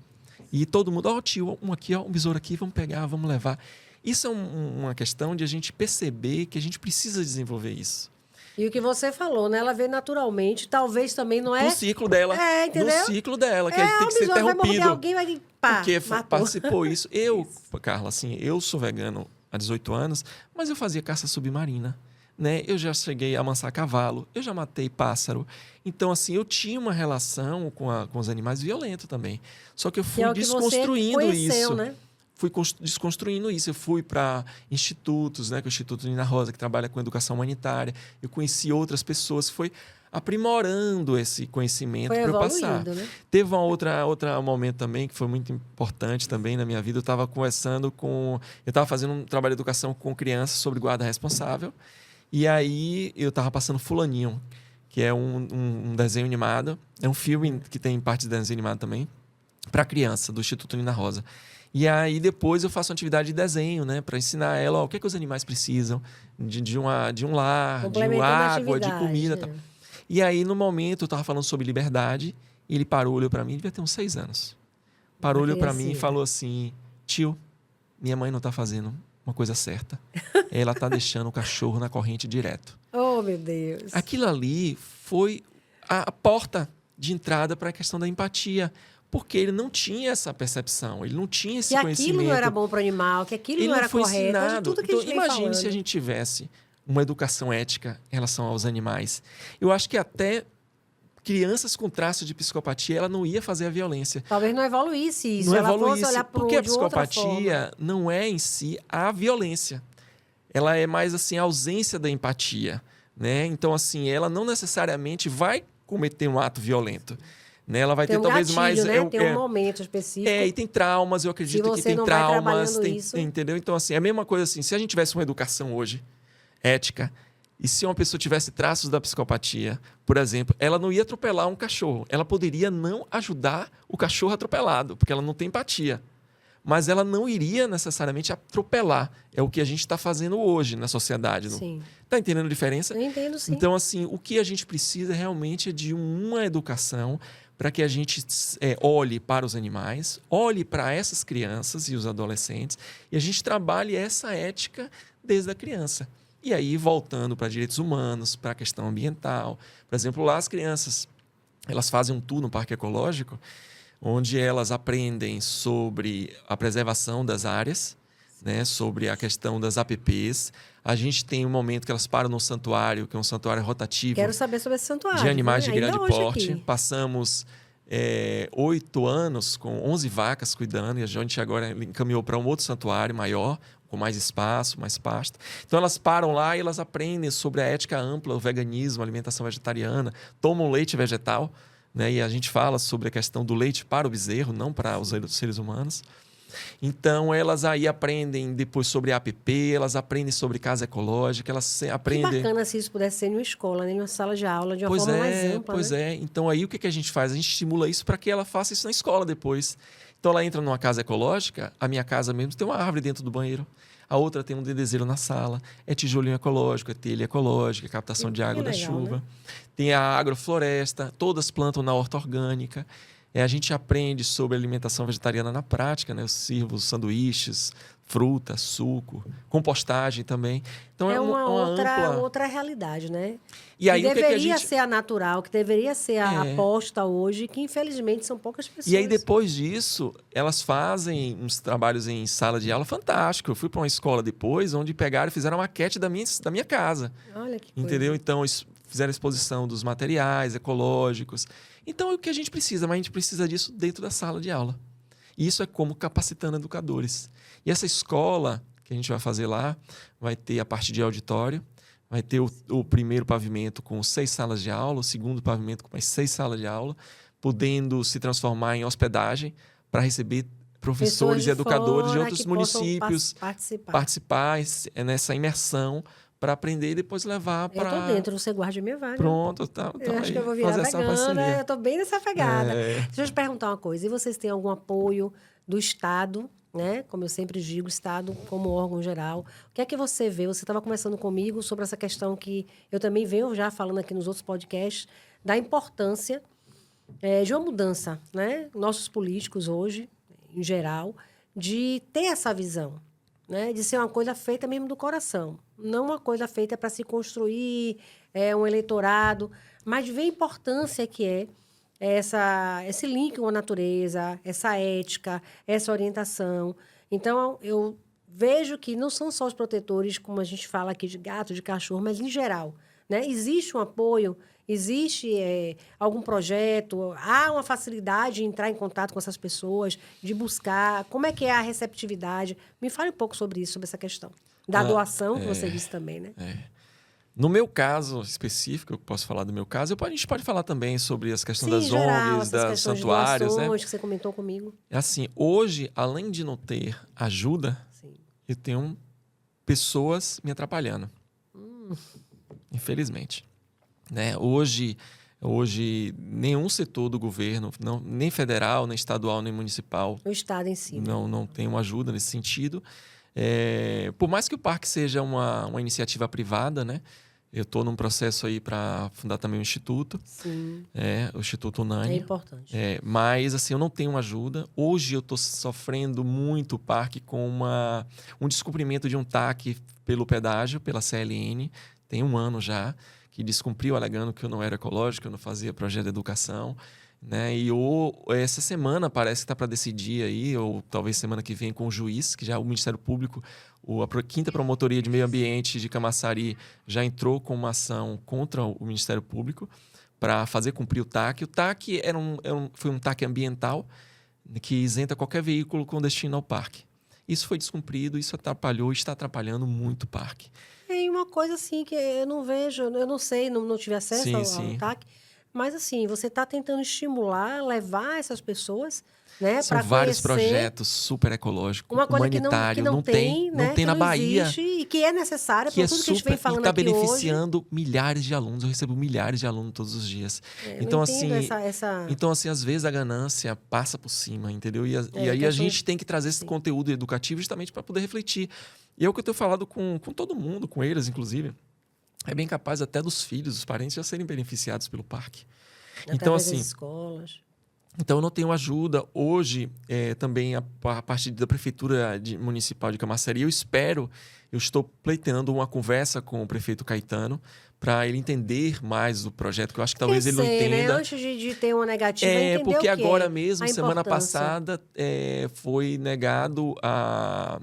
E todo mundo, tio, um besouro aqui, vamos pegar, vamos levar. Isso é uma questão de a gente perceber que a gente precisa desenvolver isso. E o que você falou, né? Ela veio naturalmente, talvez também não é... No ciclo dela. Entendeu? No ciclo dela, que tem que ser interrompido. Vai morder alguém, vai... Porque participou isso. Carla, assim, eu sou vegano há 18 anos, mas eu fazia caça submarina, né? Eu já cheguei a amansar cavalo, eu já matei pássaro. Então, assim, eu tinha uma relação com os animais violento também. Só que eu fui desconstruindo isso. Né? Fui desconstruindo isso. Eu fui para institutos, né? Que é o Instituto Nina Rosa, que trabalha com educação humanitária. Eu conheci outras pessoas, foi aprimorando esse conhecimento para eu passar. Né? Teve outro momento também que foi muito importante também na minha vida. Eu estava conversando eu estava fazendo um trabalho de educação com crianças sobre guarda responsável. E aí eu estava passando Fulaninho, que é um desenho animado. É um filme que tem parte de desenho animado também, para criança, do Instituto Nina Rosa. E aí depois eu faço uma atividade de desenho, né? Para ensinar ela o que os animais precisam de um lar, de água, de comida. Tal. E aí, no momento, eu estava falando sobre liberdade, e ele parou, olhou para mim, devia ter uns 6 anos. Parou, olhou para mim e falou assim, tio, minha mãe não está fazendo uma coisa certa. Ela está deixando o cachorro na corrente direto. Oh, meu Deus. Aquilo ali foi a porta de entrada para a questão da empatia. Porque ele não tinha essa percepção, ele não tinha esse que conhecimento. aquilo não era bom para o animal, que aquilo ele não era foi correto. ensinado. Tudo que Então, a gente vem imagine falando. se a gente tivesse uma educação ética em relação aos animais. Eu acho que até crianças com traço de psicopatia, ela não ia fazer a violência. Talvez não evoluísse isso. Não ela evoluísse, fosse olhar pro porque a de outra psicopatia forma. não é em si a violência. Ela é mais assim a ausência da empatia, né? Então assim, ela não necessariamente vai cometer um ato violento, né? Ela vai Tem ter um talvez gatilho, mais né? Tem um momento específico. e tem traumas, eu acredito Se que você tem não vai traumas, trabalhando isso- entendeu? Então assim, é a mesma coisa assim, se a gente tivesse uma educação hoje ética, e se uma pessoa tivesse traços da psicopatia, por exemplo, ela não ia atropelar um cachorro. Ela poderia não ajudar o cachorro atropelado, porque ela não tem empatia. Mas ela não iria necessariamente atropelar. É o que a gente está fazendo hoje na sociedade. Sim. Está entendendo a diferença? Eu entendo, sim. Então, assim, o que a gente precisa realmente é de uma educação para que a gente olhe para os animais, olhe para essas crianças e os adolescentes, e a gente trabalhe essa ética desde a criança. E aí, voltando para direitos humanos, para a questão ambiental. Por exemplo, lá as crianças, elas fazem um tour no parque ecológico, onde elas aprendem sobre a preservação das áreas, né, sobre a questão das APPs. A gente tem um momento que elas param no santuário, que é um santuário rotativo Quero saber sobre esse santuário. de animais de viu? grande Ainda hoje porte. aqui. Passamos 8 anos com 11 vacas cuidando, e a gente agora encaminhou para um outro santuário maior, com mais espaço, mais pasto. Então elas param lá e elas aprendem sobre a ética ampla, o veganismo, a alimentação vegetariana, tomam leite vegetal, né? E a gente fala sobre a questão do leite para o bezerro, não para os seres humanos. Então elas aí aprendem depois sobre APP, elas aprendem sobre casa ecológica, elas Que aprendem... bacana se isso pudesse ser em uma escola, né? Em uma sala de aula, de uma Pois forma é, mais ampla, pois né? é. Então aí o que a gente faz? A gente estimula isso para que ela faça isso na escola depois. Então ela entra numa casa ecológica, a minha casa mesmo tem uma árvore dentro do banheiro, a outra tem um dedezeiro na sala, é tijolinho ecológico, é telha ecológica, captação de água da legal, chuva. né? Tem a agrofloresta, todas plantam na horta orgânica. A gente aprende sobre alimentação vegetariana na prática, né? Eu sirvo sanduíches, fruta, suco, compostagem também. Então É uma ampla... outra realidade, né? E aí, que o que deveria a gente... ser a natural, que deveria ser a É. aposta hoje, que infelizmente são poucas pessoas. E aí, depois disso, elas fazem uns trabalhos em sala de aula fantástico. Eu fui para uma escola depois, onde pegaram e fizeram uma maquete da minha casa. Olha que coisa. Entendeu? Então, fizeram exposição dos materiais ecológicos. Então, é o que a gente precisa, mas a gente precisa disso dentro da sala de aula. E isso é como capacitando educadores. E essa escola que a gente vai fazer lá vai ter a parte de auditório, vai ter o primeiro pavimento com 6 salas de aula, o segundo pavimento com mais 6 salas de aula, podendo se transformar em hospedagem para receber professores e educadores de fora outros que possam municípios participar nessa imersão para aprender e depois levar Eu para... tô dentro, você guarde a minha vaga. Pronto, tá. Eu acho que eu vou virar fazer essa vegana, parceria. eu tô bem nessa pegada. É. Deixa eu te perguntar uma coisa, e vocês têm algum apoio do Estado, né? Como eu sempre digo, Estado como órgão geral. O que é que você vê? Você estava conversando comigo sobre essa questão que eu também venho já falando aqui nos outros podcasts, da importância de uma mudança, né? Nossos políticos hoje, em geral, de ter essa visão, né? De ser uma coisa feita mesmo do coração. Não uma coisa feita para se construir um eleitorado, mas de ver a importância que é esse link com a natureza, essa ética, essa orientação. Então, eu vejo que não são só os protetores, como a gente fala aqui, de gato, de cachorro, mas em geral, né? Existe um apoio, existe algum projeto, há uma facilidade em entrar em contato com essas pessoas, de buscar. Como é que é a receptividade? Me fale um pouco sobre isso, sobre essa questão. Da doação, que você disse também, né? No meu caso específico, eu posso falar do meu caso, a gente pode falar também sobre as questões das geral, ONGs, essas das questões de santuários, né? doações que você comentou comigo. É assim, hoje, além de não ter ajuda, Sim. eu tenho pessoas me atrapalhando. Infelizmente. Né? Hoje, nenhum setor do governo, nem federal, nem estadual, nem municipal, O Estado em si. né? não tem uma ajuda nesse sentido. Por mais que o parque seja uma iniciativa privada, né? Eu estou num processo aí para fundar também um instituto, Sim, o Instituto é Unânime. importante. Mas assim, eu não tenho ajuda. Hoje eu estou sofrendo muito o parque com um descumprimento de um TAC pelo pedágio, pela CLN. tem 1 ano já, que descumpriu alegando que eu não era ecológico, eu não fazia projeto de educação, né? E essa semana parece que está para decidir aí, ou talvez semana que vem com o juiz, que já o Ministério Público, a 5ª Promotoria de Meio Ambiente de Camaçari já entrou com uma ação contra o Ministério Público para fazer cumprir o TAC. O TAC foi um TAC ambiental que isenta qualquer veículo com destino ao parque. Isso foi descumprido, isso atrapalhou, está atrapalhando muito o parque. E uma coisa assim que eu não vejo, eu não sei, não tive acesso ao TAC, mas assim, você está tentando estimular, levar essas pessoas, né, São vários projetos super ecológicos, uma coisa humanitário, que não tem, né, não tem que na não Bahia. Existe, e que é necessário para tudo que a gente vem falando está aqui beneficiando milhares de alunos. Eu recebo milhares de alunos todos os dias. Então, assim, então, assim, às vezes a ganância passa por cima, entendeu? E aí a gente tem que trazer esse conteúdo educativo justamente para poder refletir. E é o que eu tenho falado com todo mundo, com eles, inclusive. É bem capaz até dos filhos, dos parentes já serem beneficiados pelo parque. Então, assim, das escolas. Então, eu não tenho ajuda. Hoje, também, a partir da Prefeitura Municipal de Camaçari, eu estou pleiteando uma conversa com o prefeito Caetano para ele entender mais o projeto, que eu acho que talvez ele não entenda. Né? Antes de ter uma negativa, entender porque o que agora mesmo, semana importância. passada, foi negado a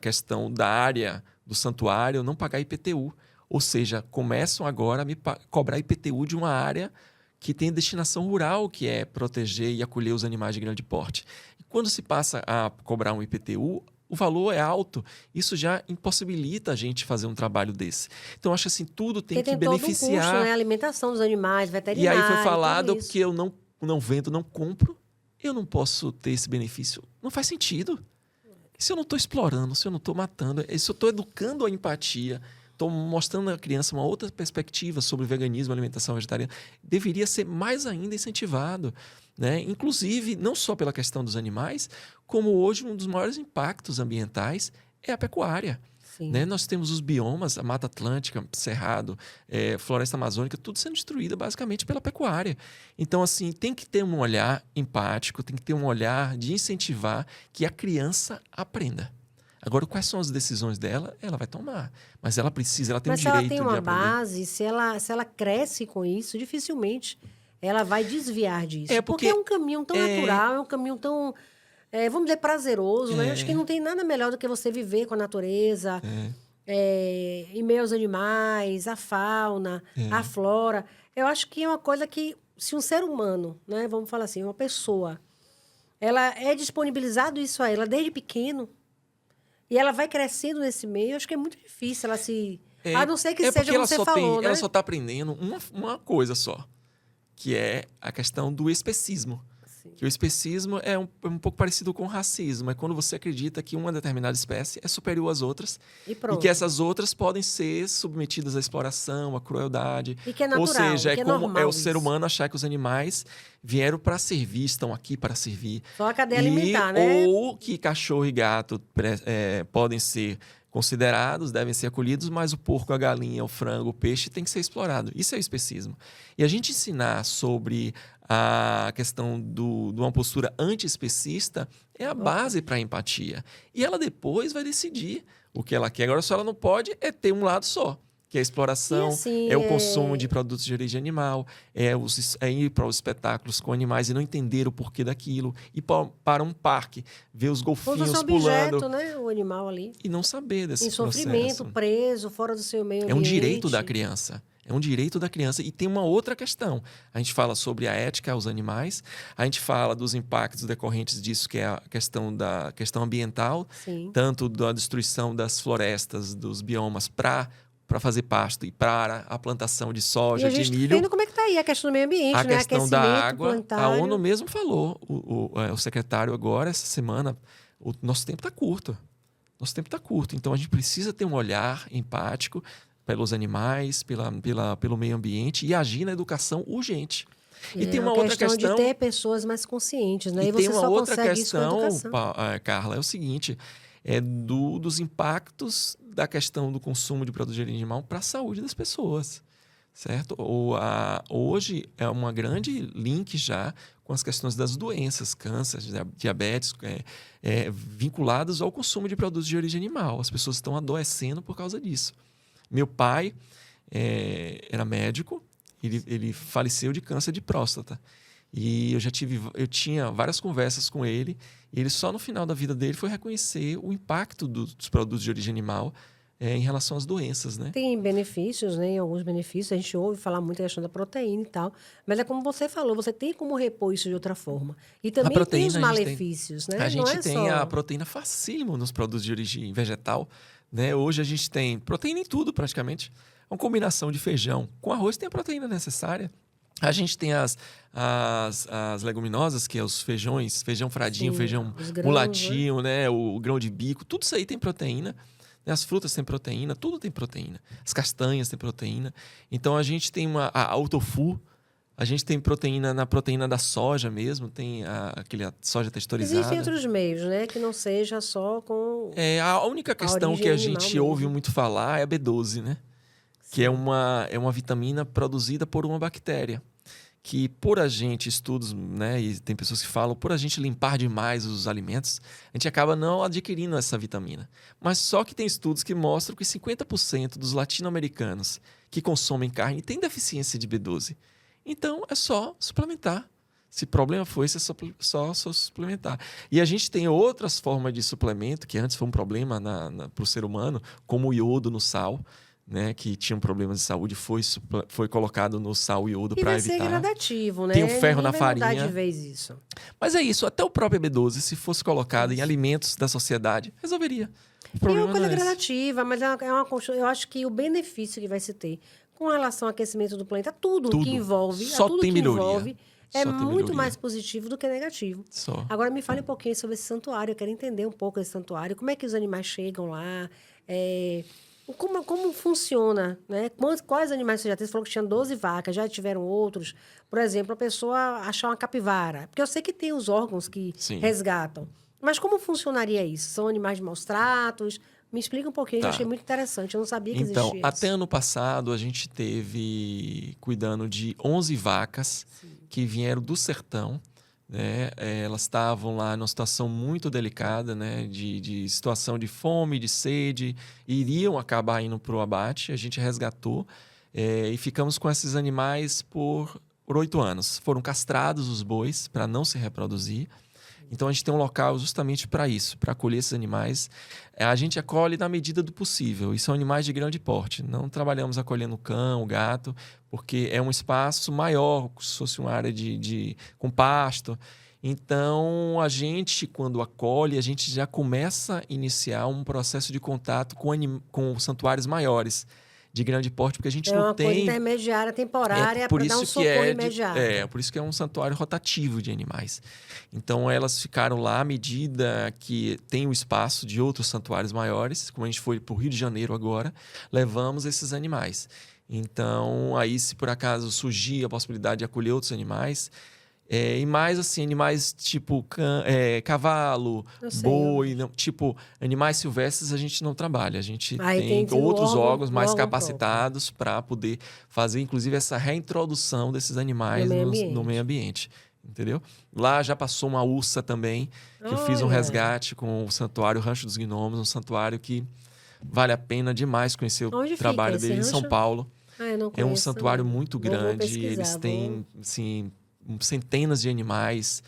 questão da área do santuário não pagar IPTU. Ou seja, começam agora a me cobrar IPTU de uma área que tem destinação rural, que é proteger e acolher os animais de grande porte. E quando se passa a cobrar um IPTU, o valor é alto. Isso já impossibilita a gente fazer um trabalho desse. Então, acho assim, tudo tem que beneficiar. Todo um custo, né? A alimentação dos animais, veterinário. E aí foi falado que eu não vendo, não compro, eu não posso ter esse benefício. Não faz sentido. Se eu não estou explorando, se eu não estou matando, se eu estou educando a empatia, estou mostrando à criança uma outra perspectiva sobre veganismo, alimentação vegetariana, deveria ser mais ainda incentivado, né? Inclusive, não só pela questão dos animais, como hoje um dos maiores impactos ambientais é a pecuária. Né? Nós temos os biomas, a Mata Atlântica, Cerrado, Floresta Amazônica, tudo sendo destruída basicamente pela pecuária. Então, assim, tem que ter um olhar empático, tem que ter um olhar de incentivar que a criança aprenda. Agora, quais são as decisões dela? Ela vai tomar. Mas ela precisa, ela tem o direito de aprender. Mas se ela tem uma base, se ela cresce com isso, dificilmente ela vai desviar disso. Porque é um caminho tão natural, é um caminho tão, vamos dizer, prazeroso. Né? Acho que não tem nada melhor do que você viver com a natureza, em meio aos animais, a fauna, a flora. Eu acho que é uma coisa que, se um ser humano, né, vamos falar assim, uma pessoa, ela é disponibilizado isso a ela desde pequeno, e ela vai crescendo nesse meio, acho que é muito difícil ela se... a não ser que seja como você falou, né? Ela só está aprendendo uma coisa só, que é a questão do especismo. Sim. Que o especismo é um pouco parecido com o racismo. É quando você acredita que uma determinada espécie é superior às outras e que essas outras podem ser submetidas à exploração, à crueldade. E que é natural, ou seja, é como normal o ser humano achar que os animais vieram para servir, estão aqui para servir. Só a cadeia alimentar, né? Ou que cachorro e gato podem ser considerados, devem ser acolhidos, mas o porco, a galinha, o frango, o peixe tem que ser explorado. Isso é o especismo. E a gente ensinar sobre a questão de uma postura anti-especista é a base para a empatia. E ela depois vai decidir o que ela quer. Agora, só ela não pode ter um lado só, que é a exploração, assim, o consumo de produtos de origem animal, é ir para os espetáculos com animais e não entender o porquê daquilo, ir para um parque, ver os golfinhos pulando. Objeto, né? O animal ali. E não saber desse processo. Em sofrimento, preso, fora do seu meio ambiente. É um direito da criança. É um direito da criança. E tem uma outra questão. A gente fala sobre a ética aos animais, a gente fala dos impactos decorrentes disso, que é a questão ambiental, Sim. tanto da destruição das florestas, dos biomas para fazer pasto e para a plantação de soja, de milho. E a gente está vendo como é que está aí a questão do meio ambiente, a questão da água. Plantário. A ONU mesmo falou, o secretário agora, essa semana, o nosso tempo está curto. Nosso tempo está curto. Então, a gente precisa ter um olhar empático pelos animais, pelo meio ambiente e agir na educação urgente. E tem uma outra questão de ter pessoas mais conscientes, né? E você tem uma só outra consegue questão, isso com a educação. Carla, é o seguinte, dos impactos da questão do consumo de produtos de origem animal para a saúde das pessoas, certo? Hoje é uma grande link já com as questões das doenças, câncer, diabetes, vinculadas ao consumo de produtos de origem animal. As pessoas estão adoecendo por causa disso. Meu pai era médico, ele faleceu de câncer de próstata. E eu tinha várias conversas com ele, e ele só no final da vida dele foi reconhecer o impacto dos produtos de origem animal em relação às doenças, né? Tem benefícios, né? Alguns benefícios. A gente ouve falar muito da questão da proteína e tal. Mas é como você falou, você tem como repor isso de outra forma. E também tem os malefícios, né? A Não gente é tem só... a proteína facílimo nos produtos de origem vegetal, né? Hoje a gente tem proteína em tudo, praticamente. Uma combinação de feijão com arroz tem a proteína necessária. A gente tem as leguminosas, que é os feijões, feijão fradinho, Sim, feijão os grãos, mulatinho, né? O grão de bico, tudo isso aí tem proteína. As frutas têm proteína, tudo tem proteína. As castanhas têm proteína. Então a gente tem o tofu, a gente tem proteína na proteína da soja mesmo, tem a soja texturizada. Existem outros meios, né? Que não seja só com... A única questão que a gente ouve muito falar é a B12, né? Sim. Que é uma vitamina produzida por uma bactéria. Que por a gente, estudos, né, e tem pessoas que falam, por a gente limpar demais os alimentos, a gente acaba não adquirindo essa vitamina. Mas só que tem estudos que mostram que 50% dos latino-americanos que consomem carne têm deficiência de B12. Então, é só suplementar. Se o problema foi, é só suplementar. E a gente tem outras formas de suplemento, que antes foi um problema para o ser humano, como o iodo no sal, né, que tinham problemas de saúde, foi colocado no sal e iodo para evitar. E vai ser gradativo, né? Tem o ferro na Ninguém vai mudar farinha. de vez isso. Mas é isso, até o próprio B12, se fosse colocado em alimentos da sociedade, resolveria. O problema E uma coisa não é esse. gradativa, mas eu acho que o benefício que vai se ter com relação ao aquecimento do planeta, tudo que envolve, Só tudo tem que melhoria. envolve, é Só tem muito melhoria. mais positivo do que negativo. Só. Agora me fale um pouquinho sobre esse santuário, eu quero entender um pouco esse santuário, como é que os animais chegam lá, como funciona, né? Quais animais você já teve? Você falou que tinha 12 vacas, já tiveram outros. Por exemplo, a pessoa achar uma capivara. Porque eu sei que tem os órgãos que Sim. resgatam. Mas como funcionaria isso? São animais de maus tratos? Me explica um pouquinho, eu achei muito interessante. Eu não sabia que Então, existia até isso. ano passado, a gente teve cuidando de 11 vacas que vieram do sertão. Né? Elas estavam lá numa situação muito delicada, né? de situação de fome, de sede, e iriam acabar indo para o abate. A gente resgatou e ficamos com esses animais por 8 anos. Foram castrados os bois para não se reproduzir. Então, a gente tem um local justamente para isso, para acolher esses animais. A gente acolhe na medida do possível, e são animais de grande porte. Não trabalhamos acolhendo o cão, o gato, porque é um espaço maior, se fosse uma área com pasto. Então, a gente, quando acolhe, a gente já começa a iniciar um processo de contato com santuários maiores, de grande porte, porque a gente É não uma coisa tem... intermediária, temporária, para dar um socorro imediato. Por isso que é um santuário rotativo de animais. Então, elas ficaram lá à medida que tem o espaço de outros santuários maiores, como a gente foi para o Rio de Janeiro agora, levamos esses animais. Então, aí se por acaso surgir a possibilidade de acolher outros animais... e mais assim, animais tipo cavalo, boi, não, tipo animais silvestres a gente não trabalha. A gente tem outros órgãos mais capacitados para poder fazer, inclusive, essa reintrodução desses animais no meio ambiente. Entendeu? Lá já passou uma ursa também, que eu fiz um resgate com o santuário Rancho dos Gnomos, um santuário que vale a pena demais conhecer o trabalho dele em São Paulo. Eu não conheço, é um santuário muito grande, pesquisar, eles têm assim, centenas de animais,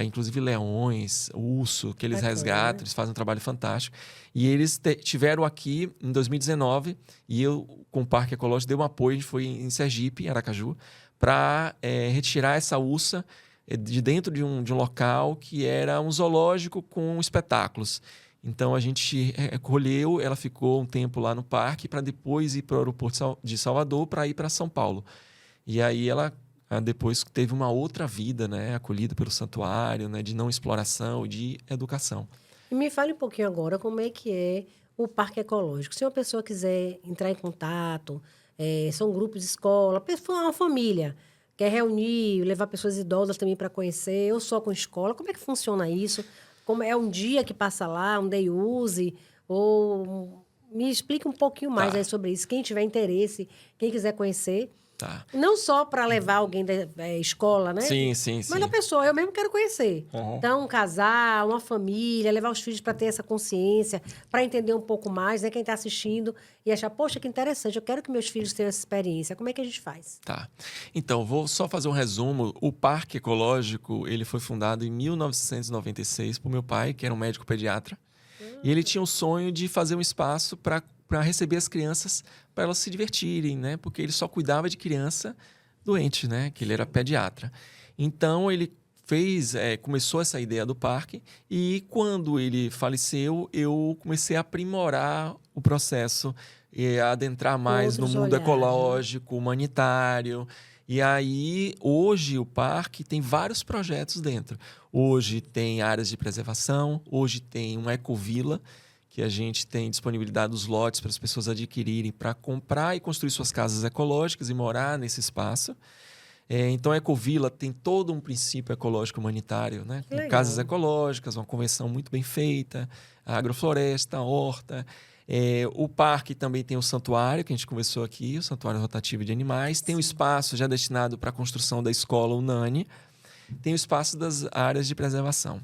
inclusive leões, urso, que eles resgatam, eles fazem um trabalho fantástico. E eles tiveram aqui em 2019, e eu, com o Parque Ecológico, dei um apoio, a gente foi em Sergipe, em Aracaju, para retirar essa ursa de dentro de um local que era um zoológico com espetáculos. Então, a gente recolheu, ela ficou um tempo lá no parque, para depois ir para o aeroporto de Salvador, para ir para São Paulo. E aí ela... depois teve uma outra vida, né, acolhida pelo santuário, né, de não exploração, de educação. E me fale um pouquinho agora como é que é o Parque Ecológico. Se uma pessoa quiser entrar em contato, são grupos de escola, uma família quer reunir, levar pessoas idosas também para conhecer, ou só com escola, como é que funciona isso? Como é um dia que passa lá, um day use, ou... Me explica um pouquinho mais aí sobre isso. Quem tiver interesse, quem quiser conhecer... Tá. Não só para levar alguém da escola, né? Sim, sim, Mas da sim. pessoa, eu mesmo quero conhecer. Uhum. Então, um casal, uma família, levar os filhos para ter essa consciência, para entender um pouco mais, né? Quem está assistindo e achar, poxa, que interessante, eu quero que meus filhos tenham essa experiência. Como é que a gente faz? Tá. Então, vou só fazer um resumo. O Parque Ecológico, ele foi fundado em 1996 por meu pai, que era um médico pediatra. E ele tinha o sonho de fazer um espaço para receber as crianças, para elas se divertirem, né? Porque ele só cuidava de criança doente, né? Que ele era pediatra. Então, ele começou essa ideia do parque e quando ele faleceu, eu comecei a aprimorar o processo e a adentrar mais no Outros mundo olhares, né? ecológico, humanitário. E aí, hoje, o parque tem vários projetos dentro. Hoje tem áreas de preservação, hoje tem uma ecovila, que a gente tem disponibilidade dos lotes para as pessoas adquirirem, para comprar e construir suas casas ecológicas e morar nesse espaço. Então, a Ecovila tem todo um princípio ecológico humanitário, né? Que Com legal. casas ecológicas, uma convenção muito bem feita, a agrofloresta, a horta. O parque também tem o santuário, que a gente conversou aqui, o Santuário Rotativo de Animais. Tem um espaço já destinado para a construção da escola Unani. Tem o espaço das áreas de preservação.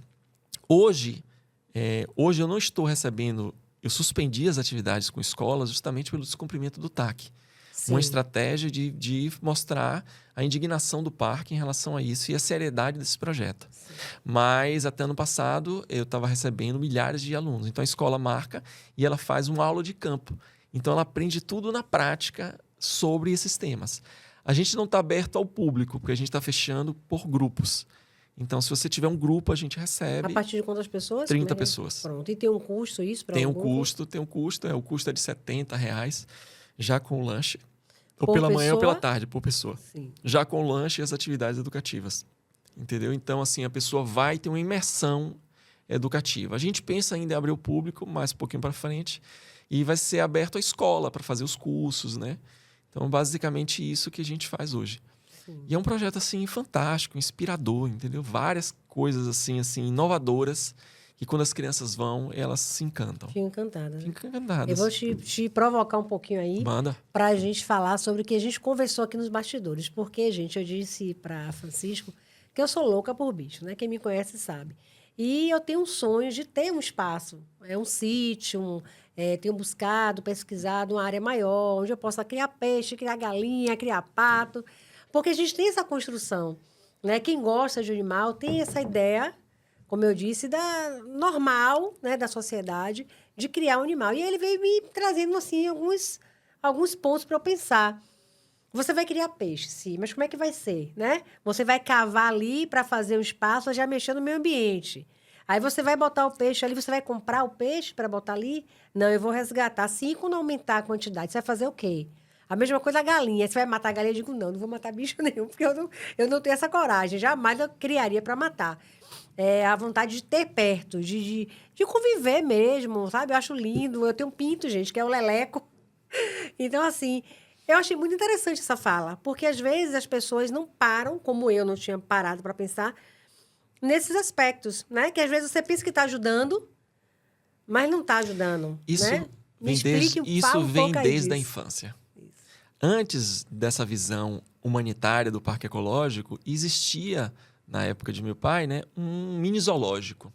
Hoje eu não estou recebendo... Eu suspendi as atividades com escolas justamente pelo descumprimento do TAC. Sim. Uma estratégia de mostrar a indignação do parque em relação a isso e a seriedade desse projeto. Sim. Mas, até ano passado, eu estava recebendo milhares de alunos. Então, a escola marca e ela faz uma aula de campo. Então, ela aprende tudo na prática sobre esses temas. A gente não está aberto ao público, porque a gente está fechando por grupos. Então, se você tiver um grupo, a gente recebe A partir de quantas pessoas? 30 Como é que é? pessoas. Pronto. E tem um custo isso para Tem um um grupo? custo. O custo é de R$70, já com o lanche. Ou Por pela manhã ou pela pessoa? tarde, por pessoa. Sim. Já com o lanche e as atividades educativas. Entendeu? Então, assim, a pessoa vai ter uma imersão educativa. A gente pensa ainda em abrir o público mais um pouquinho para frente e vai ser aberto à escola para fazer os cursos, né? Então, basicamente isso que a gente faz hoje. Sim. E é um projeto, assim, fantástico, inspirador, entendeu? Várias coisas, assim, inovadoras, que quando as crianças vão, elas se encantam. Fico encantada. Né? Ficam encantadas. Eu vou te provocar um pouquinho aí Manda. para a gente falar sobre o que a gente conversou aqui nos bastidores. Porque, gente, eu disse para Francisco que eu sou louca por bicho, né? Quem me conhece sabe. E eu tenho um sonho de ter um espaço, um sítio, tenho buscado, pesquisado uma área maior, onde eu possa criar peixe, criar galinha, criar pato. Porque a gente tem essa construção, né? Quem gosta de animal tem essa ideia, como eu disse, da normal, né, da sociedade, de criar um animal. E ele veio me trazendo, assim, alguns pontos para eu pensar. Você vai criar peixe, sim, mas como é que vai ser, né? Você vai cavar ali para fazer um espaço, já mexer no meio ambiente. Aí você vai botar o peixe ali, você vai comprar o peixe para botar ali? Não, eu vou resgatar. Assim, quando aumentar a quantidade, você vai fazer o quê? A mesma coisa a galinha. Você vai matar a galinha? Eu digo, não vou matar bicho nenhum, porque eu não tenho essa coragem. Jamais eu criaria para matar. A vontade de ter perto, de conviver mesmo, sabe? Eu acho lindo. Eu tenho um pinto, gente, que é o leleco. Então, assim, eu achei muito interessante essa fala, porque às vezes as pessoas não param, como eu não tinha parado para pensar, nesses aspectos, né? Que às vezes você pensa que está ajudando, mas não está ajudando. Isso né? vem desde a disso. infância. Antes dessa visão humanitária do parque ecológico, existia, na época de meu pai, né, um mini zoológico.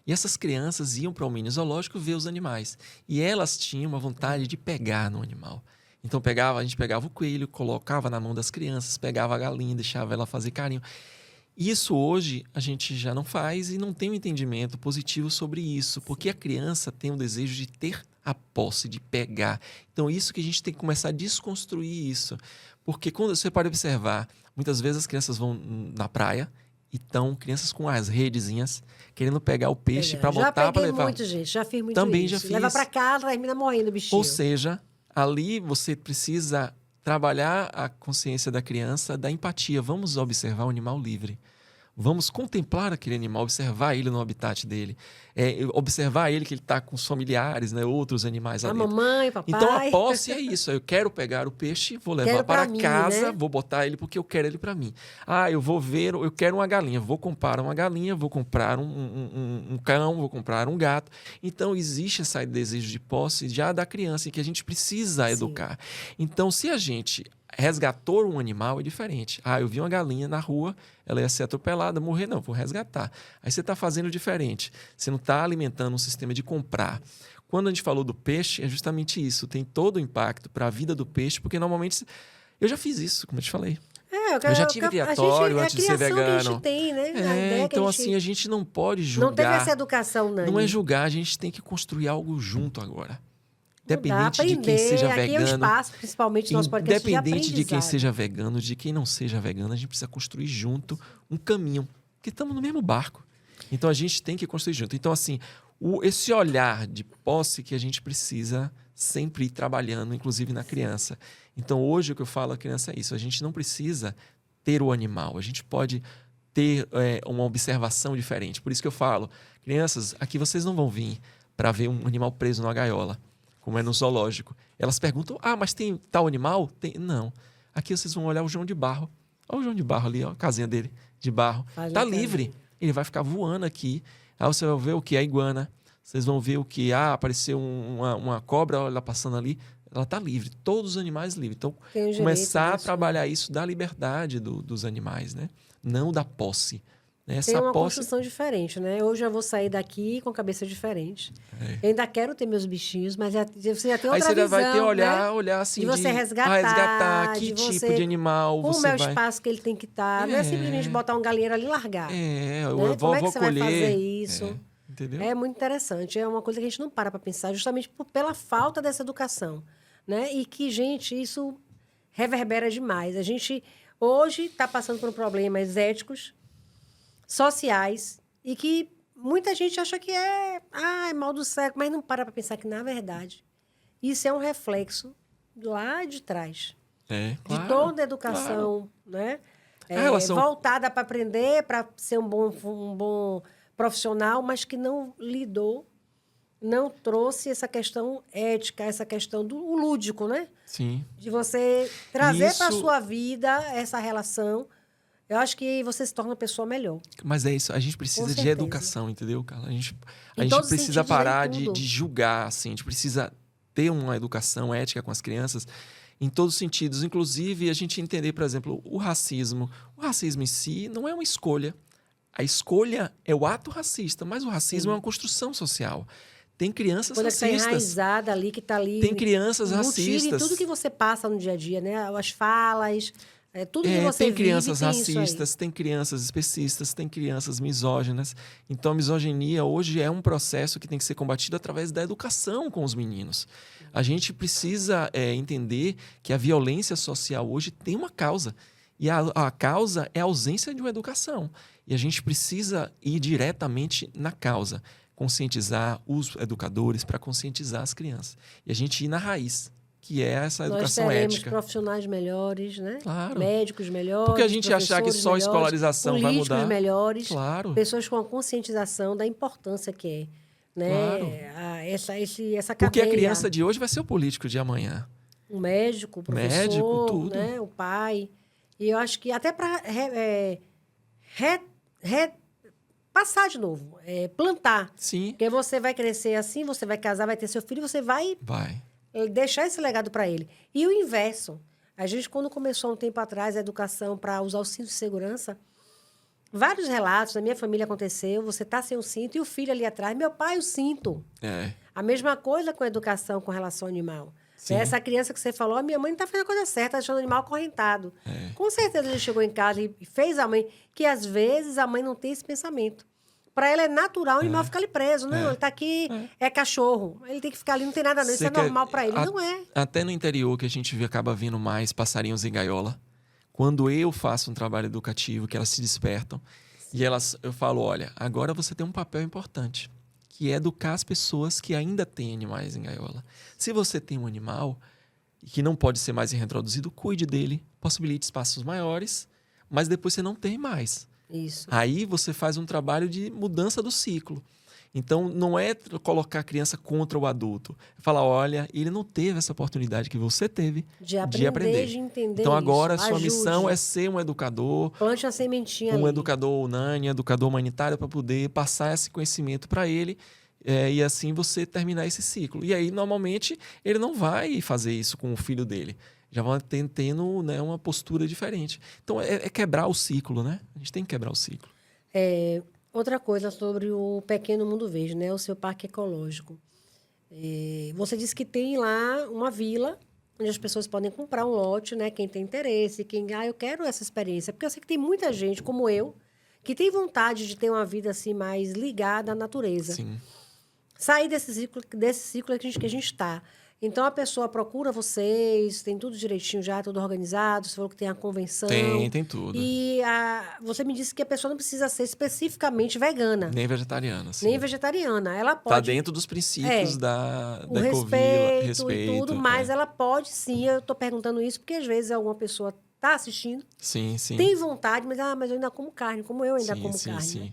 E essas crianças iam para o mini zoológico ver os animais. E elas tinham uma vontade de pegar no animal. Então a gente pegava o coelho, colocava na mão das crianças, pegava a galinha, deixava ela fazer carinho. Isso hoje a gente já não faz e não tem um entendimento positivo sobre isso, porque a criança tem o desejo de ter a posse, de pegar. Então, isso que a gente tem que começar a desconstruir isso. Porque quando você pode observar, muitas vezes as crianças vão na praia e estão crianças com as redezinhas querendo pegar o peixe para botar para levar. Já peguei muito, gente. Já fiz muito Também isso. já fiz. Leva para casa, termina morrendo o bichinho. Ou seja, ali você precisa trabalhar a consciência da criança, da empatia. Vamos observar o animal livre. Vamos contemplar aquele animal, observar ele no habitat dele. Observar ele que ele está com os familiares, né, outros animais lá A dentro. mamãe, papai. Então, a posse é isso. Eu quero pegar o peixe, vou levar para casa, né? Vou botar ele porque eu quero ele para mim. Eu quero uma galinha. Vou comprar uma galinha, vou comprar um cão, vou comprar um gato. Então, existe esse desejo de posse já da criança, em que a gente precisa educar. Então, se a gente resgatou um animal é diferente. Ah, eu vi uma galinha na rua, ela ia ser atropelada, morrer, não, vou resgatar. Aí você está fazendo diferente. Você não está alimentando um sistema de comprar. Quando a gente falou do peixe, é justamente isso. Tem todo o impacto para a vida do peixe, porque normalmente... Eu já fiz isso, como eu te falei. Eu já tive criatório antes de ser vegano. Que a gente tem, né? Então, assim, a gente não pode julgar. Não teve essa educação, Nani. Não é julgar, a gente tem que construir algo junto agora. Independente aprender, de quem seja aqui vegano. É o espaço, principalmente nosso podcast independente de quem seja vegano, de quem não seja vegano, a gente precisa construir junto um caminho. Porque estamos no mesmo barco. Então a gente tem que construir junto. Então, assim, esse olhar de posse que a gente precisa sempre ir trabalhando, inclusive na criança. Então, hoje o que eu falo à criança é isso. A gente não precisa ter o animal. A gente pode ter uma observação diferente. Por isso que eu falo, crianças, aqui vocês não vão vir para ver um animal preso numa gaiola, como é no zoológico. Elas perguntam, mas tem tal animal? Tem. Não. Aqui vocês vão olhar o João de Barro. Olha o João de Barro ali, ó, a casinha dele, de barro. Está livre. Ele vai ficar voando aqui. Aí você vai ver o que? A iguana. Vocês vão ver o que? Apareceu uma cobra, olha ela passando ali. Ela está livre. Todos os animais livres. Então, começar a trabalhar isso da liberdade dos animais, né? Não da posse. Tem uma construção diferente, né? Hoje eu vou sair daqui com a cabeça diferente. Eu ainda quero ter meus bichinhos, mas você já tem outra visão. Aí você vai ter olhar assim de você resgatar que tipo de animal como é o espaço que ele tem que estar. Não é simplesmente botar um galinheiro ali e largar. Como é que você vai fazer isso? Entendeu? É muito interessante. É uma coisa que a gente não para pensar, justamente pela falta dessa educação, né? E que, gente, isso reverbera demais. A gente hoje está passando por problemas éticos, sociais, e que muita gente acha que é mal do século, mas não para pensar que, na verdade, isso é um reflexo lá de trás. Claro, de toda a educação, né? relação... voltada para aprender, para ser um bom profissional, mas que não lidou, não trouxe essa questão ética, essa questão do lúdico, né? Sim. De você trazer para a sua vida essa relação. Eu acho que você se torna uma pessoa melhor. Mas é isso, a gente precisa de educação, entendeu, Carla? A gente precisa parar de julgar, assim, a gente precisa ter uma educação ética com as crianças em todos os sentidos. Inclusive, a gente entender, por exemplo, o racismo. O racismo em si não é uma escolha. A escolha é o ato racista, mas o racismo é uma construção social. Tem crianças racistas. Quando está enraizada ali, que está ali... Tem crianças racistas. Tudo que você passa no dia a dia, né? As falas... tudo que você tem crianças vive, racistas, tem crianças especistas, tem crianças misóginas. Então, a misoginia hoje é um processo que tem que ser combatido através da educação com os meninos. A gente precisa entender que a violência social hoje tem uma causa. E a causa é a ausência de uma educação. E a gente precisa ir diretamente na causa. Conscientizar os educadores para conscientizar as crianças. E a gente ir na raiz, que é essa educação ética. Nós teremos profissionais melhores, né? Claro. Médicos melhores, porque a gente achar que só escolarização vai mudar. Políticos melhores. Claro. Pessoas com a conscientização da importância que é. Né? Claro. Essa porque cadeia. A criança de hoje vai ser o político de amanhã. O médico, o professor, tudo. Né? O pai. E eu acho que até para passar de novo, plantar. Sim. Porque você vai crescer assim, você vai casar, vai ter seu filho, você vai deixar esse legado para ele. E o inverso. A gente, quando começou um tempo atrás a educação para usar o cinto de segurança, vários relatos, na minha família aconteceu, você está sem o cinto e o filho ali atrás, meu pai, o cinto. A mesma coisa com a educação com relação ao animal. Essa criança que você falou, a minha mãe não está fazendo a coisa certa, deixando o animal acorrentado. Com certeza ele chegou em casa e fez a mãe, que às vezes a mãe não tem esse pensamento. Para ela é natural o animal ficar ali preso. Não, ele está aqui, é cachorro. Ele tem que ficar ali, não tem nada não. Isso é normal para ele. Não é. Até no interior que a gente acaba vendo mais passarinhos em gaiola. Quando eu faço um trabalho educativo, que elas se despertam, e eu falo, olha, agora você tem um papel importante, que é educar as pessoas que ainda têm animais em gaiola. Se você tem um animal que não pode ser mais reintroduzido, cuide dele, possibilite espaços maiores, mas depois você não tem mais. Isso. Aí você faz um trabalho de mudança do ciclo. Então, não é colocar a criança contra o adulto. É falar, olha, ele não teve essa oportunidade que você teve de aprender. De entender então, agora, a sua Ajude. missão é ser um educador. Plante a sementinha Um ali. educador UNANI, educador humanitário, para poder passar esse conhecimento para ele. e assim você terminar esse ciclo. E aí, normalmente, ele não vai fazer isso com o filho dele. Já vão tendo, né, uma postura diferente. Então, é quebrar o ciclo, né? A gente tem que quebrar o ciclo. Outra coisa sobre o Pequeno Mundo Verde, né? O seu parque ecológico. Você disse que tem lá uma vila onde as pessoas podem comprar um lote, né? Quem tem interesse, eu quero essa experiência. Porque eu sei que tem muita gente, como eu, que tem vontade de ter uma vida assim mais ligada à natureza. Sim. Sair desse ciclo que a gente está. Então, a pessoa procura vocês, tem tudo direitinho já, tudo organizado, você falou que tem a convenção. Tem tudo. E você me disse que a pessoa não precisa ser especificamente vegana. Nem vegetariana, sim. Nem vegetariana. Ela pode... Tá dentro dos princípios da o Ecovila, respeito e tudo, mas ela pode sim. Eu estou perguntando isso porque às vezes alguma pessoa está assistindo, sim. tem vontade, mas eu ainda como carne, como eu ainda como carne. Sim. Né?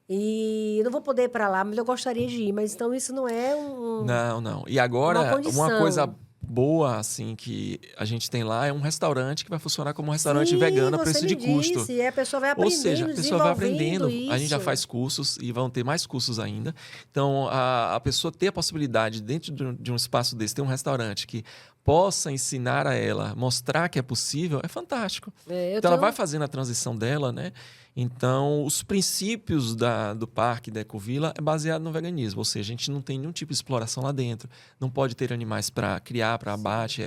E eu não vou poder ir para lá, mas eu gostaria de ir. Mas então isso não é Não. E agora, uma coisa boa, assim, que a gente tem lá é um restaurante que vai funcionar como um restaurante vegano a preço de custo. E a pessoa vai aprendendo, ou seja, a pessoa vai aprendendo. Isso. A gente já faz cursos e vão ter mais cursos ainda. Então, a pessoa ter a possibilidade, dentro de um espaço desse, ter um restaurante que possa ensinar a ela, mostrar que é possível, é fantástico. Então, ela vai fazendo a transição dela, né? Então, os princípios do parque, da Ecovila, é baseado no veganismo. Ou seja, a gente não tem nenhum tipo de exploração lá dentro. Não pode ter animais para criar, para abate.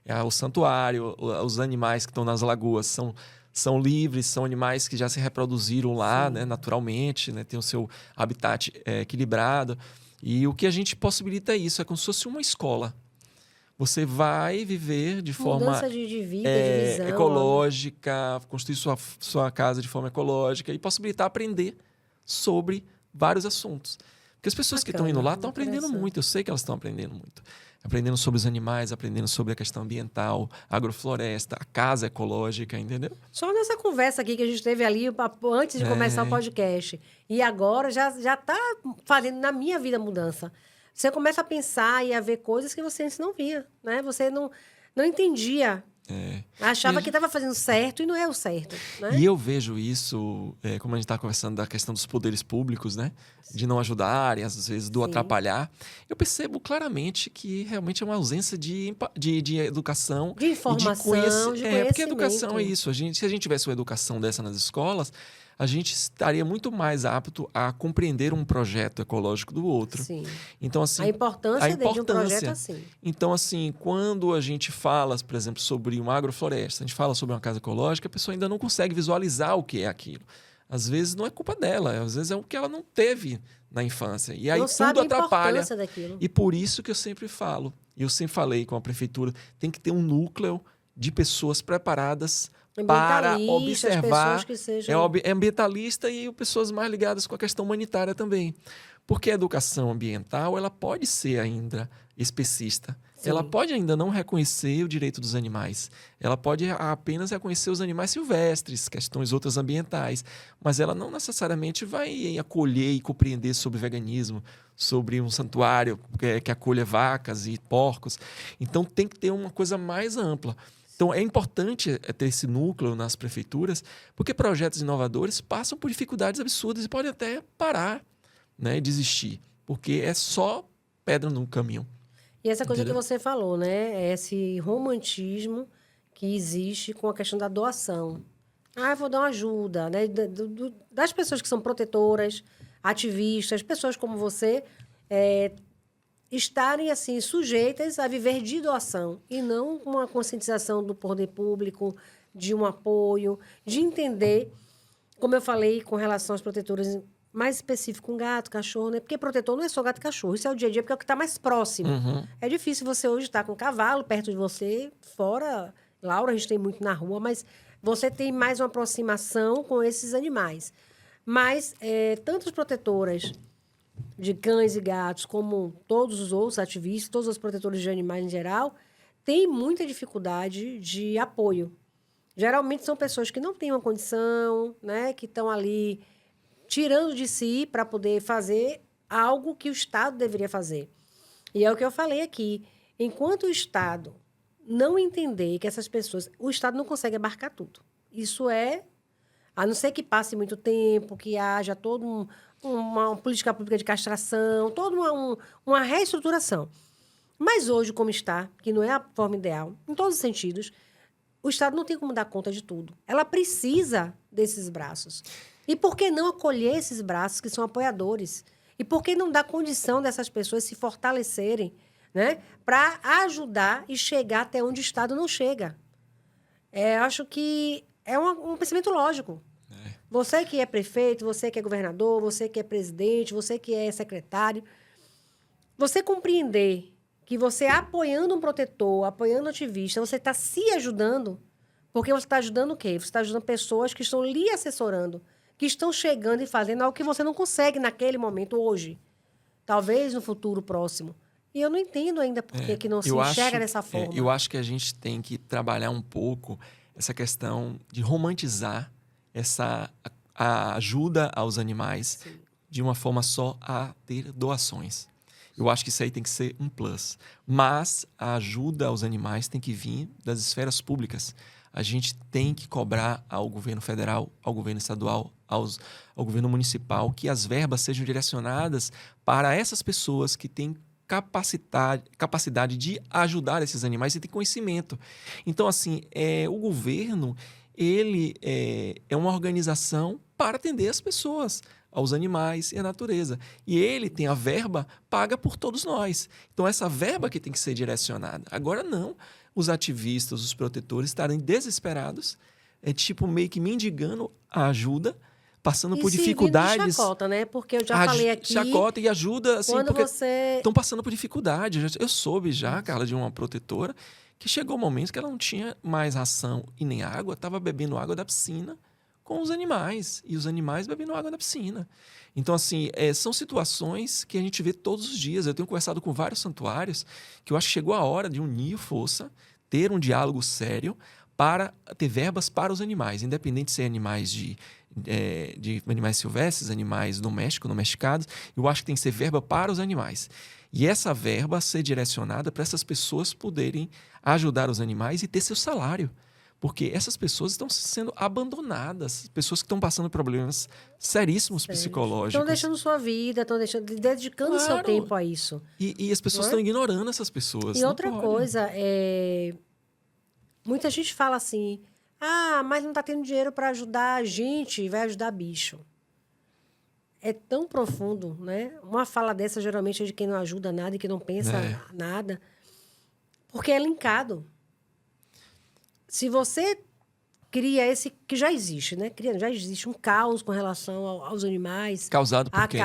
É o santuário. Os animais que estão nas lagoas são livres, são animais que já se reproduziram lá, né, naturalmente, né, tem o seu habitat equilibrado. E o que a gente possibilita é isso, é como se fosse uma escola. Você vai viver de forma de vida, de visão, ecológica, construir sua casa de forma ecológica e possibilitar aprender sobre vários assuntos. Porque as pessoas que estão indo lá estão aprendendo muito, eu sei que elas estão aprendendo muito. Aprendendo sobre os animais, aprendendo sobre a questão ambiental, agrofloresta, a casa ecológica, entendeu? Só nessa conversa aqui que a gente teve ali antes de começar o podcast. E agora já está fazendo na minha vida mudança. Você começa a pensar e a ver coisas que você antes não via, né? Você não entendia. Achava que estava fazendo certo e não é o certo. Né? E eu vejo isso, como a gente está conversando da questão dos poderes públicos, né? De não ajudarem, às vezes do atrapalhar. Eu percebo claramente que realmente é uma ausência de educação. De informação, de conhecimento. Porque a educação é isso. Se a gente tivesse uma educação dessa nas escolas, a gente estaria muito mais apto a compreender um projeto ecológico do outro. Sim. Então, assim, a importância de um projeto assim. Então, assim, quando a gente fala, por exemplo, sobre uma agrofloresta, a gente fala sobre uma casa ecológica, a pessoa ainda não consegue visualizar o que é aquilo. Às vezes não é culpa dela, às vezes é o que ela não teve na infância. E aí não tudo atrapalha. Daquilo. E por isso que eu sempre falo, e eu sempre falei com a prefeitura, tem que ter um núcleo de pessoas preparadas para observar. Que sejam... É ambientalista e pessoas mais ligadas com a questão humanitária também. Porque a educação ambiental ela pode ser ainda especista. Sim. Ela pode ainda não reconhecer o direito dos animais. Ela pode apenas reconhecer os animais silvestres, questões outras ambientais. Mas ela não necessariamente vai acolher e compreender sobre veganismo, sobre um santuário que acolha vacas e porcos. Então tem que ter uma coisa mais ampla. Então, é importante ter esse núcleo nas prefeituras, porque projetos inovadores passam por dificuldades absurdas e podem até parar, né, desistir, porque é só pedra no caminho. E essa coisa que você falou, né? É esse romantismo que existe com a questão da doação. Eu vou dar uma ajuda, né? Das pessoas que são protetoras, ativistas, pessoas como você, estarem assim sujeitas a viver de doação e não com uma conscientização do poder público, de um apoio, de entender, como eu falei com relação às protetoras, mais específico com gato, cachorro, né? Porque protetor não é só gato e cachorro, isso é o dia a dia, porque é o que está mais próximo. Uhum. É difícil você hoje estar com um cavalo perto de você, fora, Laura, a gente tem muito na rua, mas você tem mais uma aproximação com esses animais. Mas tanto as protetoras de cães e gatos, como todos os outros ativistas, todos os protetores de animais em geral, têm muita dificuldade de apoio. Geralmente são pessoas que não têm uma condição, né, que estão ali tirando de si para poder fazer algo que o Estado deveria fazer. E é o que eu falei aqui. Enquanto o Estado não entender que essas pessoas... O Estado não consegue abarcar tudo. Isso é A não ser que passe muito tempo, que haja toda uma política pública de castração, toda uma reestruturação. Mas hoje, como está, que não é a forma ideal, em todos os sentidos, o Estado não tem como dar conta de tudo. Ela precisa desses braços. E por que não acolher esses braços que são apoiadores? E por que não dar condição dessas pessoas se fortalecerem, né, para ajudar e chegar até onde o Estado não chega? Eu acho que é um pensamento lógico. Você que é prefeito, você que é governador, você que é presidente, você que é secretário, você compreender que você apoiando um protetor, apoiando um ativista, você está se ajudando, porque você está ajudando o quê? Você está ajudando pessoas que estão lhe assessorando, que estão chegando e fazendo algo que você não consegue naquele momento hoje. Talvez no futuro próximo. E eu não entendo ainda por que não se enxerga dessa forma. Eu acho que a gente tem que trabalhar um pouco essa questão de romantizar a ajuda aos animais. Sim. De uma forma só a ter doações. Eu acho que isso aí tem que ser um plus. Mas a ajuda aos animais tem que vir das esferas públicas. A gente tem que cobrar ao governo federal, ao governo estadual, ao governo municipal, que as verbas sejam direcionadas para essas pessoas que têm capacidade de ajudar esses animais e têm conhecimento. Então, assim, o governo ele é uma organização para atender as pessoas, aos animais e à natureza. E ele tem a verba paga por todos nós. Então, essa verba que tem que ser direcionada. Agora, não. Os ativistas, os protetores estarem desesperados, meio que mendigando a ajuda, passando por dificuldades. De chacota, né? Porque eu já falei aqui... Chacota e ajuda, assim, quando porque você... estão passando por dificuldade. Eu soube já, Carla, de uma protetora, que chegou um momento que ela não tinha mais ração e nem água, estava bebendo água da piscina com os animais, e os animais bebendo água da piscina. Então, assim, são situações que a gente vê todos os dias. Eu tenho conversado com vários santuários que eu acho que chegou a hora de unir força, ter um diálogo sério para ter verbas para os animais, independente se é animais de animais silvestres, animais domésticos, domesticados. Eu acho que tem que ser verba para os animais. E essa verba ser direcionada para essas pessoas poderem ajudar os animais e ter seu salário. Porque essas pessoas estão sendo abandonadas, pessoas que estão passando problemas seríssimos psicológicos. Estão deixando sua vida, estão dedicando seu tempo a isso. E as pessoas estão ignorando essas pessoas. E outra coisa, muita gente fala assim, mas não está tendo dinheiro para ajudar a gente, vai ajudar bicho. É tão profundo, né? Uma fala dessa geralmente é de quem não ajuda nada e que não pensa nada, porque é linkado. Se você cria esse... que já existe, né? Já existe um caos com relação aos animais. Causado por quem?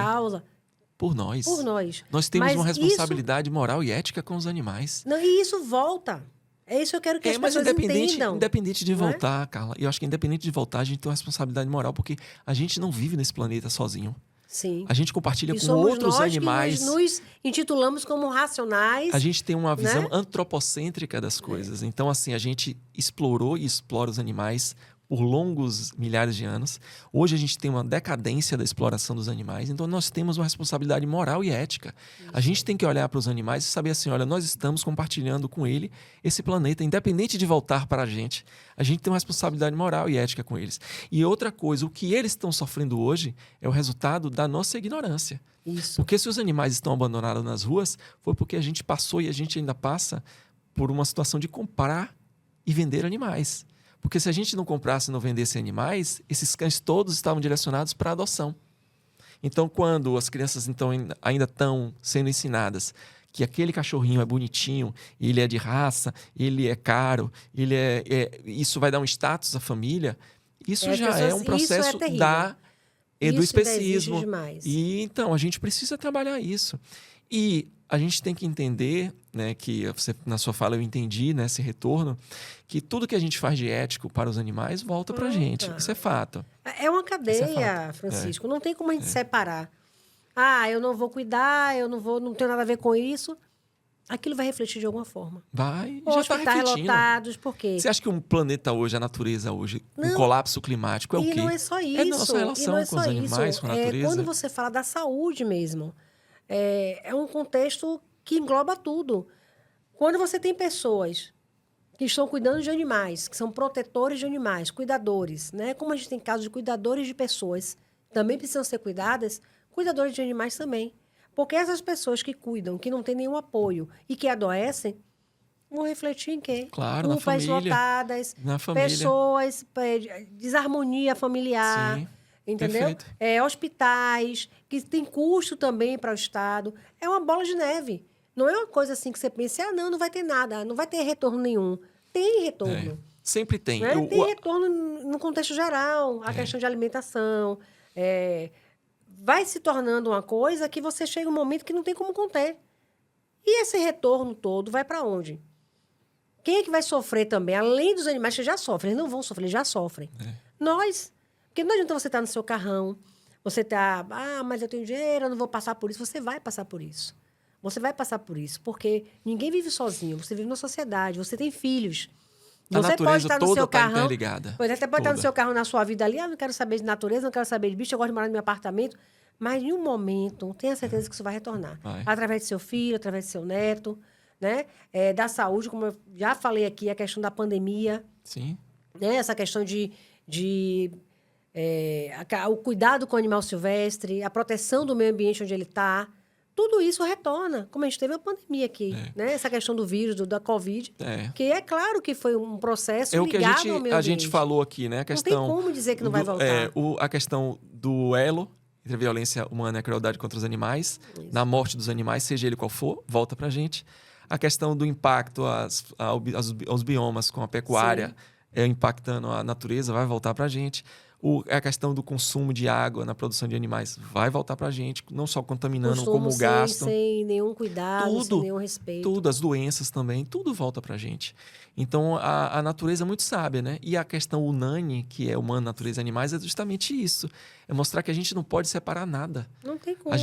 Por nós. Por nós. Nós temos uma responsabilidade moral e ética com os animais. Não, e isso volta. É isso que eu quero que as pessoas entendam. Independente de voltar, Carla, eu acho que independente de voltar, a gente tem uma responsabilidade moral, porque a gente não vive nesse planeta sozinho. Sim. A gente compartilha com outros animais. Que nos intitulamos como racionais. A gente tem uma visão antropocêntrica das coisas. Então, assim, a gente explorou e explora os animais por longos milhares de anos. Hoje a gente tem uma decadência da exploração dos animais. Então, nós temos uma responsabilidade moral e ética. Isso. A gente tem que olhar para os animais e saber assim, olha, nós estamos compartilhando com ele esse planeta, independente de voltar para a gente tem uma responsabilidade moral e ética com eles. E outra coisa, o que eles estão sofrendo hoje é o resultado da nossa ignorância. Isso. Porque se os animais estão abandonados nas ruas, foi porque a gente passou e a gente ainda passa por uma situação de comprar e vender animais. Porque se a gente não comprasse e não vendesse animais, esses cães todos estavam direcionados para a adoção. Então, quando as crianças ainda estão sendo ensinadas que aquele cachorrinho é bonitinho, ele é de raça, ele é caro, isso vai dar um status à família, isso já é um processo do especismo. E então, a gente precisa trabalhar isso. E a gente tem que entender, né, que você, na sua fala eu entendi, né, esse retorno, que tudo que a gente faz de ético para os animais volta para a gente. Isso é fato. É uma cadeia, Francisco. Não tem como a gente separar. Eu não vou cuidar, não tenho nada a ver com isso. Aquilo vai refletir de alguma forma. Vai, já está refletindo. Lotados, por quê? Você acha que um planeta hoje, a natureza hoje, um colapso climático é o quê? E não é só isso. É nossa relação com os animais, com a natureza. Quando você fala da saúde mesmo, é um contexto que engloba tudo. Quando você tem pessoas que estão cuidando de animais, que são protetores de animais, cuidadores, né? Como a gente tem casos de cuidadores de pessoas, também precisam ser cuidadas, cuidadores de animais também. Porque essas pessoas que cuidam, que não têm nenhum apoio e que adoecem, vão refletir em quê? Claro, na Culpas família. lotadas, Na família. pessoas, desarmonia familiar, Sim, entendeu? perfeito. Hospitais, que tem custo também para o Estado. É uma bola de neve. Não é uma coisa assim que você pensa, não vai ter nada, não vai ter retorno nenhum. Tem retorno. Sempre tem. Né? Tem retorno no contexto geral, a questão de alimentação. Vai se tornando uma coisa que você chega um momento que não tem como conter. E esse retorno todo vai para onde? Quem é que vai sofrer também? Além dos animais que já sofrem, eles não vão sofrer, eles já sofrem. Nós. Porque não adianta você estar no seu carrão, você tá, mas eu tenho dinheiro, eu não vou passar por isso. Você vai passar por isso. Você vai passar por isso, porque ninguém vive sozinho, você vive na sociedade, você tem filhos. A Você pode natureza estar no toda seu está carrão. interligada. Pois é, você pode estar no Toda. seu carro, na sua vida ali, não quero saber de natureza, não quero saber de bicho, eu gosto de morar no meu apartamento. Mas em um momento, tenha certeza que isso vai retornar. Vai. Através do seu filho, através do seu neto, né? Da saúde, como eu já falei aqui, a questão da pandemia, Sim. né? Essa questão o cuidado com o animal silvestre, a proteção do meio ambiente onde ele está. Tudo isso retorna, como a gente teve a pandemia aqui, né? Essa questão do vírus, da Covid, que é claro que foi um processo É o que ligado ao meio a ambiente. gente falou aqui, né? A questão não tem como dizer que não vai voltar. A questão do elo entre a violência humana e a crueldade contra os animais, na morte dos animais, seja ele qual for, volta pra gente. A questão do impacto aos biomas com a pecuária, impactando a natureza, vai voltar pra gente. A questão do consumo de água na produção de animais vai voltar para a gente, não só contaminando, como gastam. Sem nenhum cuidado, sem nenhum respeito. Tudo, as doenças também, tudo volta para a gente. Então, a natureza é muito sábia, né? E a questão unânime, que é humano, natureza e animais, é justamente isso. É mostrar que a gente não pode separar nada. Não tem como. A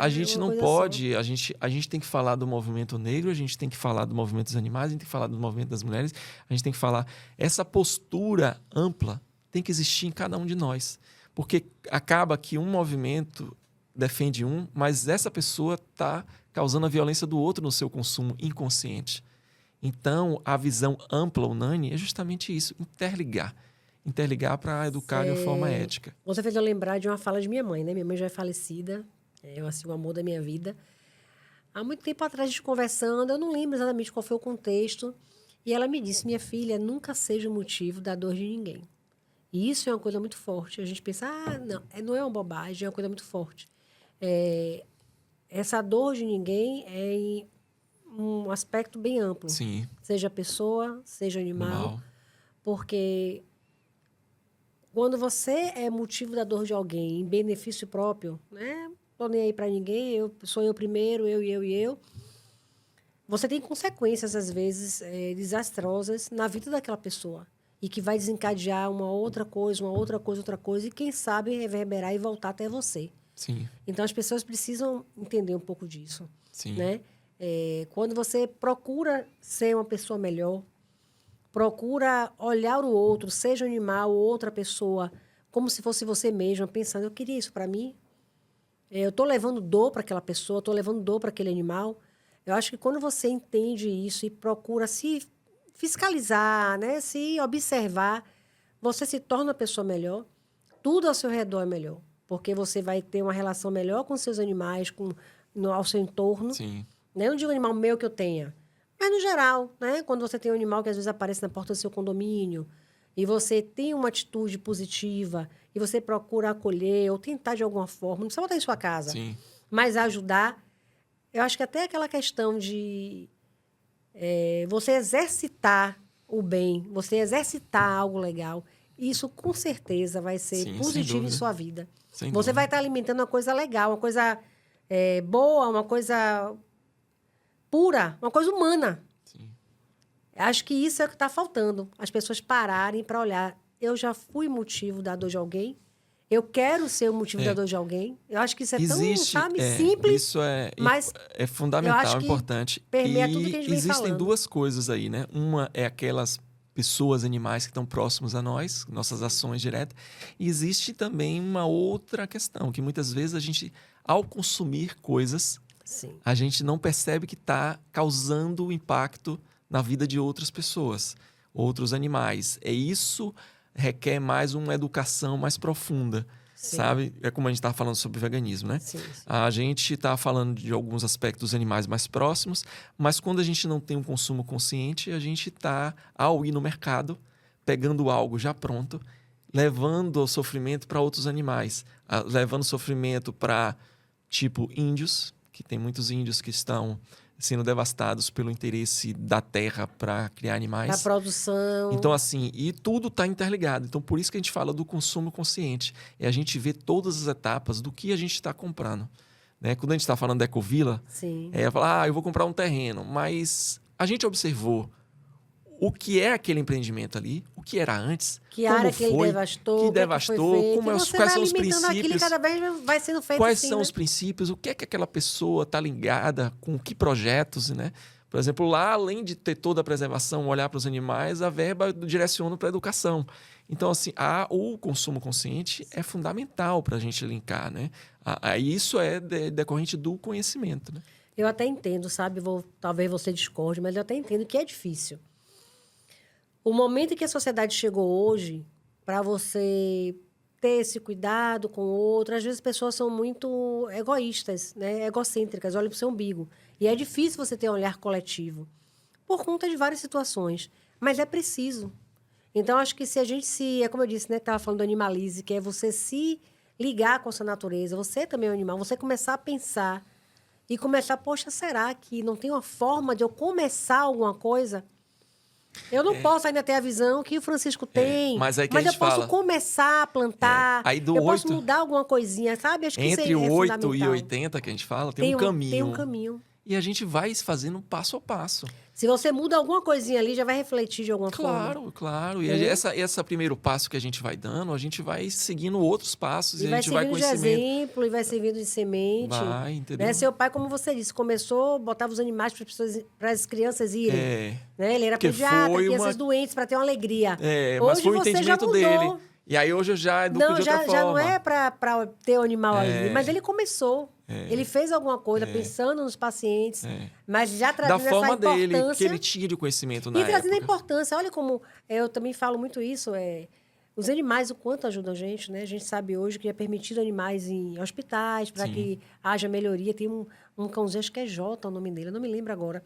gente não pode... A gente tem que falar do movimento negro, a gente tem que falar do movimento dos animais, a gente tem que falar do movimento das mulheres, a gente tem que falar... Essa postura ampla tem que existir em cada um de nós. Porque acaba que um movimento defende um, mas essa pessoa está causando a violência do outro no seu consumo inconsciente. Então, a visão ampla, unânime, é justamente isso, interligar. Interligar para educar de uma forma ética. Você fez eu lembrar de uma fala de minha mãe, né? Minha mãe já é falecida, o amor da minha vida. Há muito tempo atrás, a gente conversando, eu não lembro exatamente qual foi o contexto, e ela me disse, minha filha, nunca seja o motivo da dor de ninguém. E isso é uma coisa muito forte. A gente pensa, não é uma bobagem, é uma coisa muito forte. Essa dor de ninguém é em um aspecto bem amplo. Sim. Seja pessoa, seja animal. Porque quando você é motivo da dor de alguém em benefício próprio, né? Não tô nem aí para ninguém, sou eu primeiro, eu. Você tem consequências, às vezes, desastrosas na vida daquela pessoa. E que vai desencadear uma outra coisa, e quem sabe reverberar e voltar até você. Sim. Então, as pessoas precisam entender um pouco disso. Sim. Né? Quando você procura ser uma pessoa melhor, procura olhar o outro, seja um animal ou outra pessoa, como se fosse você mesma, pensando, eu queria isso para mim. Eu estou levando dor para aquela pessoa, estou levando dor para aquele animal. Eu acho que quando você entende isso e procura se fiscalizar, né? Se observar, você se torna uma pessoa melhor, tudo ao seu redor é melhor, porque você vai ter uma relação melhor com seus animais, ao seu entorno. Sim. Né? Não digo animal meu que eu tenha, mas no geral, né? Quando você tem um animal que às vezes aparece na porta do seu condomínio e você tem uma atitude positiva e você procura acolher ou tentar de alguma forma, não precisa botar em sua casa, Sim. mas ajudar, eu acho que até aquela questão de você exercitar o bem, você exercitar algo legal, isso com certeza vai ser positivo em sua vida. Você vai estar alimentando uma coisa legal, uma coisa boa, uma coisa pura, uma coisa humana. Sim. Acho que isso é o que está faltando. As pessoas pararem para olhar. Eu já fui motivo da dor de alguém. Eu quero ser o motivo da dor de alguém. Eu acho que isso é tão, simples. Isso mas é fundamental, importante. Permeia tudo que a gente vem existem falando. duas coisas aí, né? Uma é aquelas pessoas, animais que estão próximos a nós, nossas ações diretas. E existe também uma outra questão, que muitas vezes a gente, ao consumir coisas, a gente não percebe que está causando o impacto na vida de outras pessoas, outros animais. Isso requer mais uma educação mais profunda, Sim. sabe? É como a gente estava falando sobre veganismo, né? Sim, sim. A gente está falando de alguns aspectos dos animais mais próximos, mas quando a gente não tem um consumo consciente, a gente está, ao ir no mercado, pegando algo já pronto, levando o sofrimento para outros animais, levando sofrimento para, tipo, índios, que tem muitos índios que estão sendo devastados pelo interesse da terra para criar Da animais. produção. Então, assim, e tudo está interligado. Então, por isso que a gente fala do consumo consciente. É a gente ver todas as etapas do que a gente está comprando. Né? Quando a gente está falando da Ecovila, Sim. falar, eu vou comprar um terreno. Mas a gente observou o que é aquele empreendimento ali, o que era antes, Que como área que ele foi, devastou, que o que devastou, foi feito. como E é, você quais vai são os alimentando aquilo e princípios, cada vez vai sendo feito quais assim, são né? os princípios, o que é que aquela pessoa está ligada, com que projetos, né? Por exemplo, lá, além de ter toda a preservação, olhar para os animais, a verba direciona para a educação. Então, assim, o consumo consciente é fundamental para a gente linkar, né? Isso é decorrente do conhecimento, né? Eu até entendo, sabe? Talvez você discorde, mas eu até entendo que é difícil. O momento em que a sociedade chegou hoje, para você ter esse cuidado com o outro, às vezes as pessoas são muito egoístas, né? Egocêntricas, olham para o seu umbigo. E é difícil você ter um olhar coletivo, por conta de várias situações. Mas é preciso. Então, acho que se a gente é como eu disse, né? Que estava falando do animalize, que é você se ligar com a sua natureza. Você também é um animal. Você começar a pensar e começar, poxa, será que não tem uma forma de eu começar alguma coisa? Eu não posso ainda ter a visão que o Francisco tem, mas aí que a eu gente posso fala. começar a plantar, Aí do eu posso 8 mudar alguma coisinha, sabe? Acho que isso Entre o é 8 fundamental. e 80 que a gente fala, tem um caminho. Tem um caminho. E a gente vai fazendo passo a passo. Se você muda alguma coisinha ali, já vai refletir de alguma forma. Claro, claro. E É. esse primeiro passo que a gente vai dando, a gente vai seguindo outros passos e a vai gente vai servindo de conhecimento. exemplo, e vai servindo de semente. Vai, entendeu? Né? Seu pai, como você disse, começou, botava os animais para as crianças irem. Né? Ele era Porque pediatra, foi crianças doentes, para ter uma alegria. Mas Hoje foi o você já entendimento mudou. dele. E aí hoje eu já educo de outra forma. Já não é para ter o animal ali, mas ele começou. Ele fez alguma coisa pensando nos pacientes, mas já trazendo da forma essa importância. dele, que ele tinha de conhecimento na E trazendo a época. importância. Olha como eu também falo muito isso. Os animais, o quanto ajudam a gente, né? A gente sabe hoje que é permitido animais em hospitais para que haja melhoria. Tem um cãozinho, acho que é Jota o nome dele, eu não me lembro agora.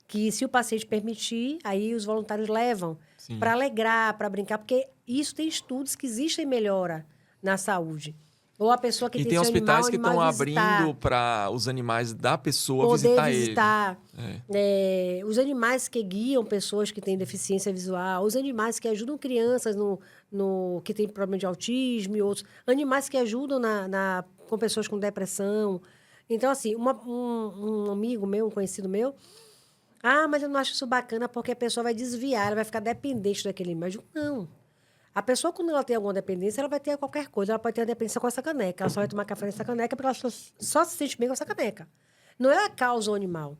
Que se o paciente permitir, aí os voluntários levam para alegrar, para brincar, porque isso tem estudos que existem melhora na saúde. Ou a pessoa que E tem tem seu hospitais que animal estão abrindo para os animais da pessoa poder visitar ele. Os animais que guiam pessoas que têm deficiência visual, os animais que ajudam crianças que têm problema de autismo e outros, animais que ajudam com pessoas com depressão. Então, assim, um amigo meu, um conhecido meu, mas eu não acho isso bacana porque a pessoa vai desviar, ela vai ficar dependente daquele imagem. Não. A pessoa, quando ela tem alguma dependência, ela vai ter qualquer coisa. Ela pode ter a dependência com essa caneca. Ela só vai tomar café nessa caneca porque ela só se sente bem com essa caneca. Não é a causa o animal.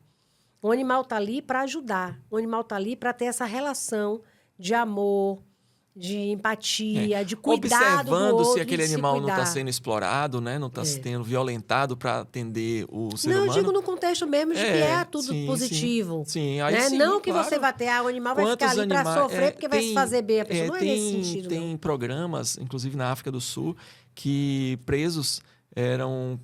O animal está ali para ajudar. O animal está ali para ter essa relação de amor, de empatia, de cuidado observando do outro, se aquele de se animal não está cuidar. sendo explorado, né? Não está sendo violentado para atender o ser Não, humano. eu digo no contexto mesmo de que é tudo positivo. Sim. Aí, né? sim, Não que claro. você vai ter, o animal vai ficar ali para sofrer porque vai se fazer bem. A pessoa não é nesse sentido. Tem programas, inclusive na África do Sul, que presos eram...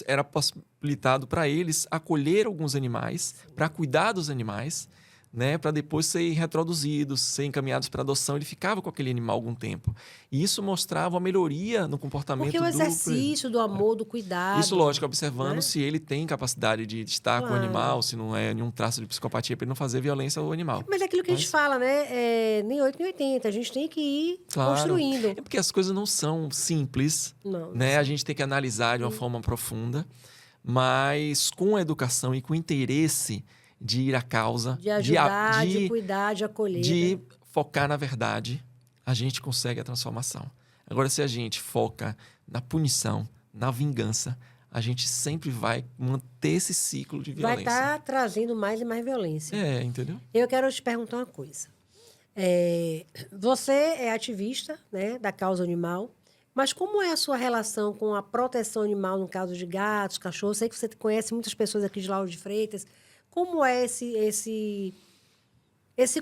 era possibilitado para eles acolher alguns animais, para cuidar dos animais, né, para depois serem retroduzidos, serem encaminhados para adoção. Ele ficava com aquele animal algum tempo. E isso mostrava uma melhoria no comportamento Porque o exercício do amor, do cuidado. Isso, lógico, observando, né? Se ele tem capacidade de estar com o animal, se não é nenhum traço de psicopatia, para ele não fazer violência ao animal. Mas é aquilo que a gente fala, né? Nem 8 nem 80. A gente tem que ir construindo. É porque as coisas não são simples, Não, né? A gente tem que analisar de uma forma profunda, mas com a educação e com o interesse de ir à causa, de ajudar, de cuidar, de acolher. De focar na verdade, a gente consegue a transformação. Agora, se a gente foca na punição, na vingança, a gente sempre vai manter esse ciclo de violência. Vai estar trazendo mais e mais violência. Entendeu? Eu quero te perguntar uma coisa. Você é ativista, né, da causa animal, mas como é a sua relação com a proteção animal no caso de gatos, cachorros? Sei que você conhece muitas pessoas aqui de Lauro de Freitas. como é esse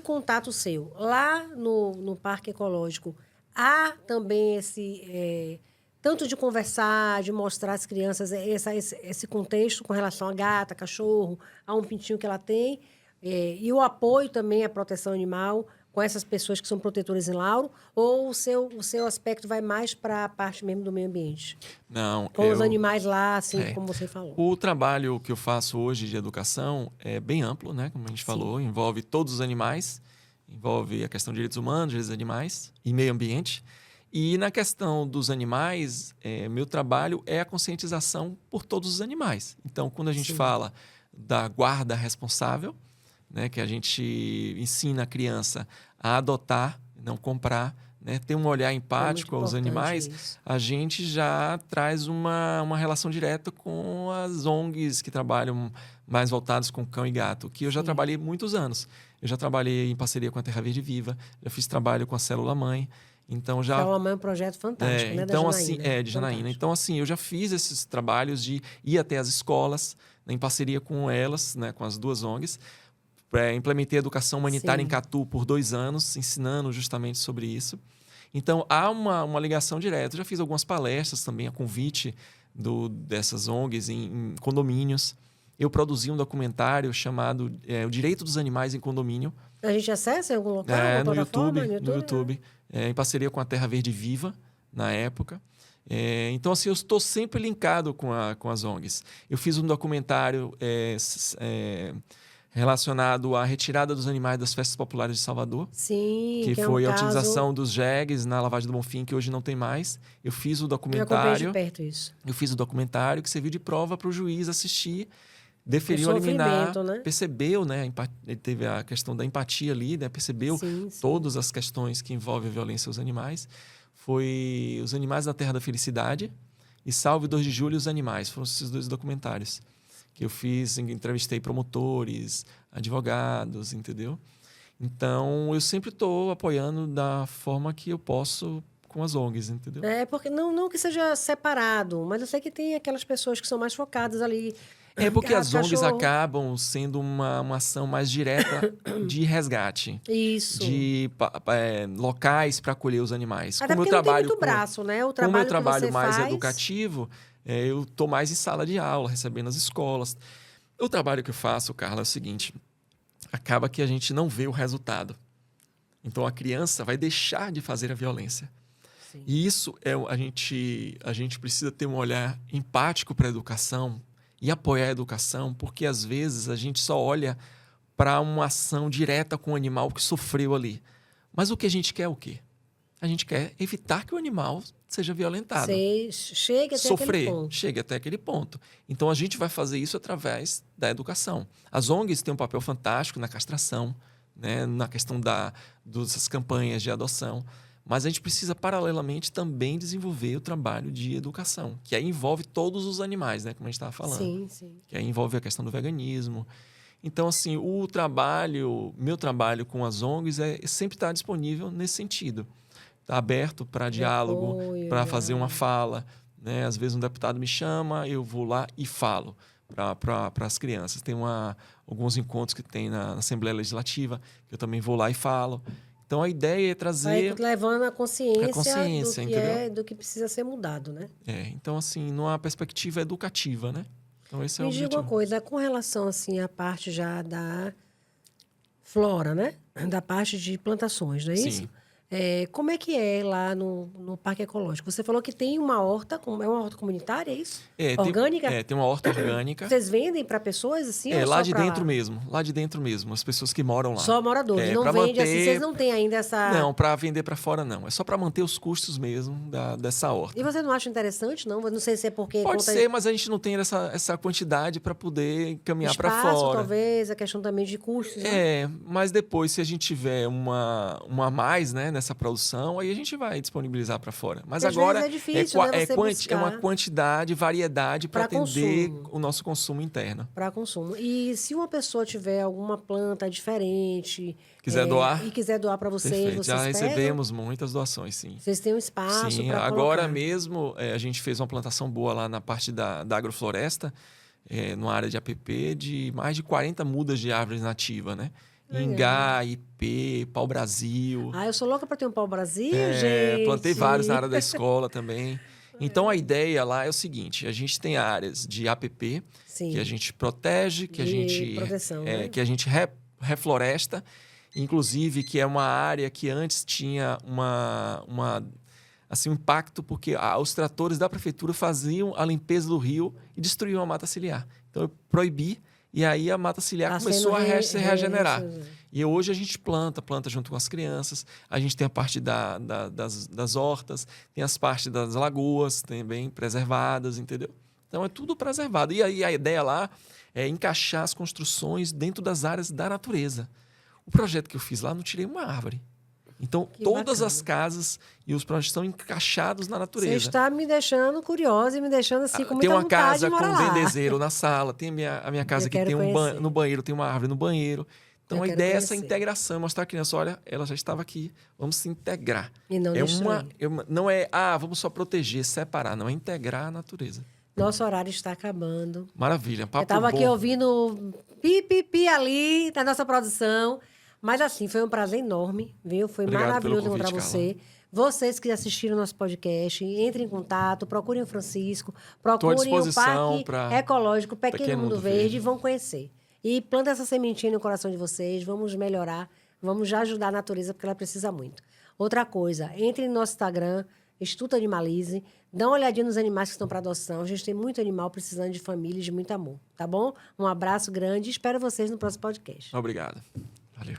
contato seu? Lá no Parque Ecológico, há também tanto de conversar, de mostrar às crianças esse contexto com relação a gata, cachorro, a um pintinho que ela tem, e o apoio também à proteção animal com essas pessoas que são protetoras em Lauro, ou o seu aspecto vai mais para a parte mesmo do meio ambiente? Não, Com os animais lá, assim como você falou. O trabalho que eu faço hoje de educação é bem amplo, né? Como a gente falou, envolve todos os animais, envolve a questão de direitos humanos, direitos animais e meio ambiente. E na questão dos animais, meu trabalho é a conscientização por todos os animais. Então, quando a gente fala da guarda responsável, né, que a gente ensina a criança a adotar, não comprar, né, ter um olhar empático aos animais, isso. a gente já traz uma relação direta com as ONGs que trabalham mais voltadas com cão e gato, que eu já trabalhei muitos anos. Eu já trabalhei em parceria com a Terra Verde Viva, já fiz trabalho com a Célula Mãe. Então já Célula Mãe é um projeto fantástico, né? Então, da assim, Janaína. de Janaína. Então, assim, eu já fiz esses trabalhos de ir até as escolas, né, em parceria com elas, né, com as duas ONGs. Implementei a educação humanitária em Catu por 2 anos, ensinando justamente sobre isso. Então, há uma ligação direta. Eu já fiz algumas palestras também, a convite dessas ONGs em condomínios. Eu produzi um documentário chamado O Direito dos Animais em Condomínio. A gente acessa em algum local? No plataforma, YouTube. No YouTube. Em parceria com a Terra Verde Viva, na época. Então, assim, eu estou sempre linkado com as ONGs. Eu fiz um documentário relacionado à retirada dos animais das festas populares de Salvador. Sim, que é foi um a caso... utilização dos jegues na lavagem do Bonfim, que hoje não tem mais. Eu fiz o Eu documentário. acompanhei de perto isso. Eu fiz o documentário que serviu de prova para o juiz assistir, deferiu O a liminar, sofrimento, né? percebeu, né? Ele teve a questão da empatia ali, né? Percebeu todas as questões que envolvem a violência aos animais. Foi Os Animais da Terra da Felicidade e Salve 2 de Julho e os Animais. Foram esses 2 documentários que eu fiz, entrevistei promotores, advogados, entendeu? Então, eu sempre estou apoiando da forma que eu posso com as ONGs, entendeu? Porque não que seja separado, mas eu sei que tem aquelas pessoas que são mais focadas ali. Porque as ONGs cachorro. acabam sendo uma ação mais direta de resgate. Isso. De locais para acolher os animais. Até porque não tem muito braço, né? O Como eu trabalho que trabalho você mais faz... educativo, eu estou mais em sala de aula, recebendo as escolas. O trabalho que eu faço, Carla, é o seguinte: acaba que a gente não vê o resultado. Então, a criança vai deixar de fazer a violência. Sim. E isso a gente precisa ter um olhar empático para a educação e apoiar a educação, porque às vezes a gente só olha para uma ação direta com o animal que sofreu ali. Mas o que a gente quer é o quê? A gente quer evitar que o animal seja violentado. Chegue até aquele ponto. Chegue até aquele ponto. Então, a gente vai fazer isso através da educação. As ONGs têm um papel fantástico na castração, né, na questão dessas campanhas de adoção. Mas a gente precisa, paralelamente, também desenvolver o trabalho de educação, que aí envolve todos os animais, né, como a gente estava falando. Sim, sim. Que aí envolve a questão do veganismo. Então, assim, meu trabalho com as ONGs sempre estar disponível nesse sentido. Está aberto para diálogo, para fazer uma fala, né? Às vezes um deputado me chama, eu vou lá e falo para as crianças. Tem alguns encontros que tem na Assembleia Legislativa, que eu também vou lá e falo. Então, a ideia é trazer... Vai levando a consciência entendeu? do que precisa ser mudado, né? Então, assim, numa perspectiva educativa, né? Então, esse é o Me diga objetivo. uma coisa, com relação, assim, à parte já da flora, né? Da parte de plantações, não é isso? Sim. Como é que é lá no Parque Ecológico? Você falou que tem uma horta, é uma horta comunitária, é isso? Orgânica? Tem uma horta orgânica. Vocês vendem para pessoas assim? Ou Lá só de pra dentro lá? mesmo. Lá de dentro mesmo. As pessoas que moram lá. Só moradores. Não pra vende assim. manter- Vocês não têm ainda essa. Não, para vender para fora não. É só para manter os custos mesmo dessa horta. E você não acha interessante, não? Não sei se é porque. Pode ser, mas a gente não tem essa quantidade para poder encaminhar para espaço, fora. talvez, a questão também de custos. Né? Mas depois, se a gente tiver uma a mais, né, nessa produção, aí a gente vai disponibilizar para fora. Mas Porque às agora vezes é difícil, né, você é uma buscar. quantidade, variedade para Pra atender consumo. o nosso consumo interno. Para consumo. E se uma pessoa tiver alguma planta diferente. Quiser doar? E quiser doar para vocês, Perfeito. vocês Já pegam? recebemos muitas doações, sim. Vocês têm um espaço Sim, para agora colocar. mesmo a gente fez uma plantação boa lá na parte da agrofloresta. numa área de APP, de mais de 40 mudas de árvores nativas, né? Legal. Ingá, ipê, pau-brasil. Eu sou louca para ter um pau-brasil, gente. Plantei vários na área da escola também. Então, a ideia lá é o seguinte: a gente tem áreas de APP, Sim. que a gente protege, que a De gente, proteção, né? que a gente refloresta, inclusive que é uma área que antes tinha um impacto, porque os tratores da prefeitura faziam a limpeza do rio e destruíam a mata ciliar. Então, eu proibi, e aí a mata ciliar começou a se regenerar. E hoje a gente planta junto com as crianças. A gente tem a parte das hortas, tem as partes das lagoas também preservadas, entendeu? Então é tudo preservado. E aí a ideia lá é encaixar as construções dentro das áreas da natureza. O projeto que eu fiz lá, não tirei uma árvore. Então, todas as casas e os projetos estão encaixados na natureza. Você está me deixando curiosa e me deixando assim com muita vontade de morar lá. Tem uma casa com vendezeiro na sala, tem a minha casa que tem no banheiro, tem uma árvore no banheiro. Então, a ideia é essa integração, mostrar à criança, olha, ela já estava aqui, vamos se integrar. E não não é, vamos só proteger, separar, não, é integrar a natureza. Nosso horário está acabando. Maravilha, papo bom. Eu estava aqui ouvindo pi ali da nossa produção. Mas assim, foi um prazer enorme, viu? Foi maravilhoso encontrar você. Vocês que assistiram nosso podcast, entrem em contato, procurem o Francisco, procurem o Parque Ecológico Pequeno Mundo Verde e vão conhecer. E planta essa sementinha no coração de vocês, vamos melhorar, vamos já ajudar a natureza, porque ela precisa muito. Outra coisa, entre no nosso Instagram, Instituto Animalize, dá uma olhadinha nos animais que estão para adoção. A gente tem muito animal precisando de família e de muito amor, tá bom? Um abraço grande e espero vocês no próximo podcast. Obrigado. Valeu.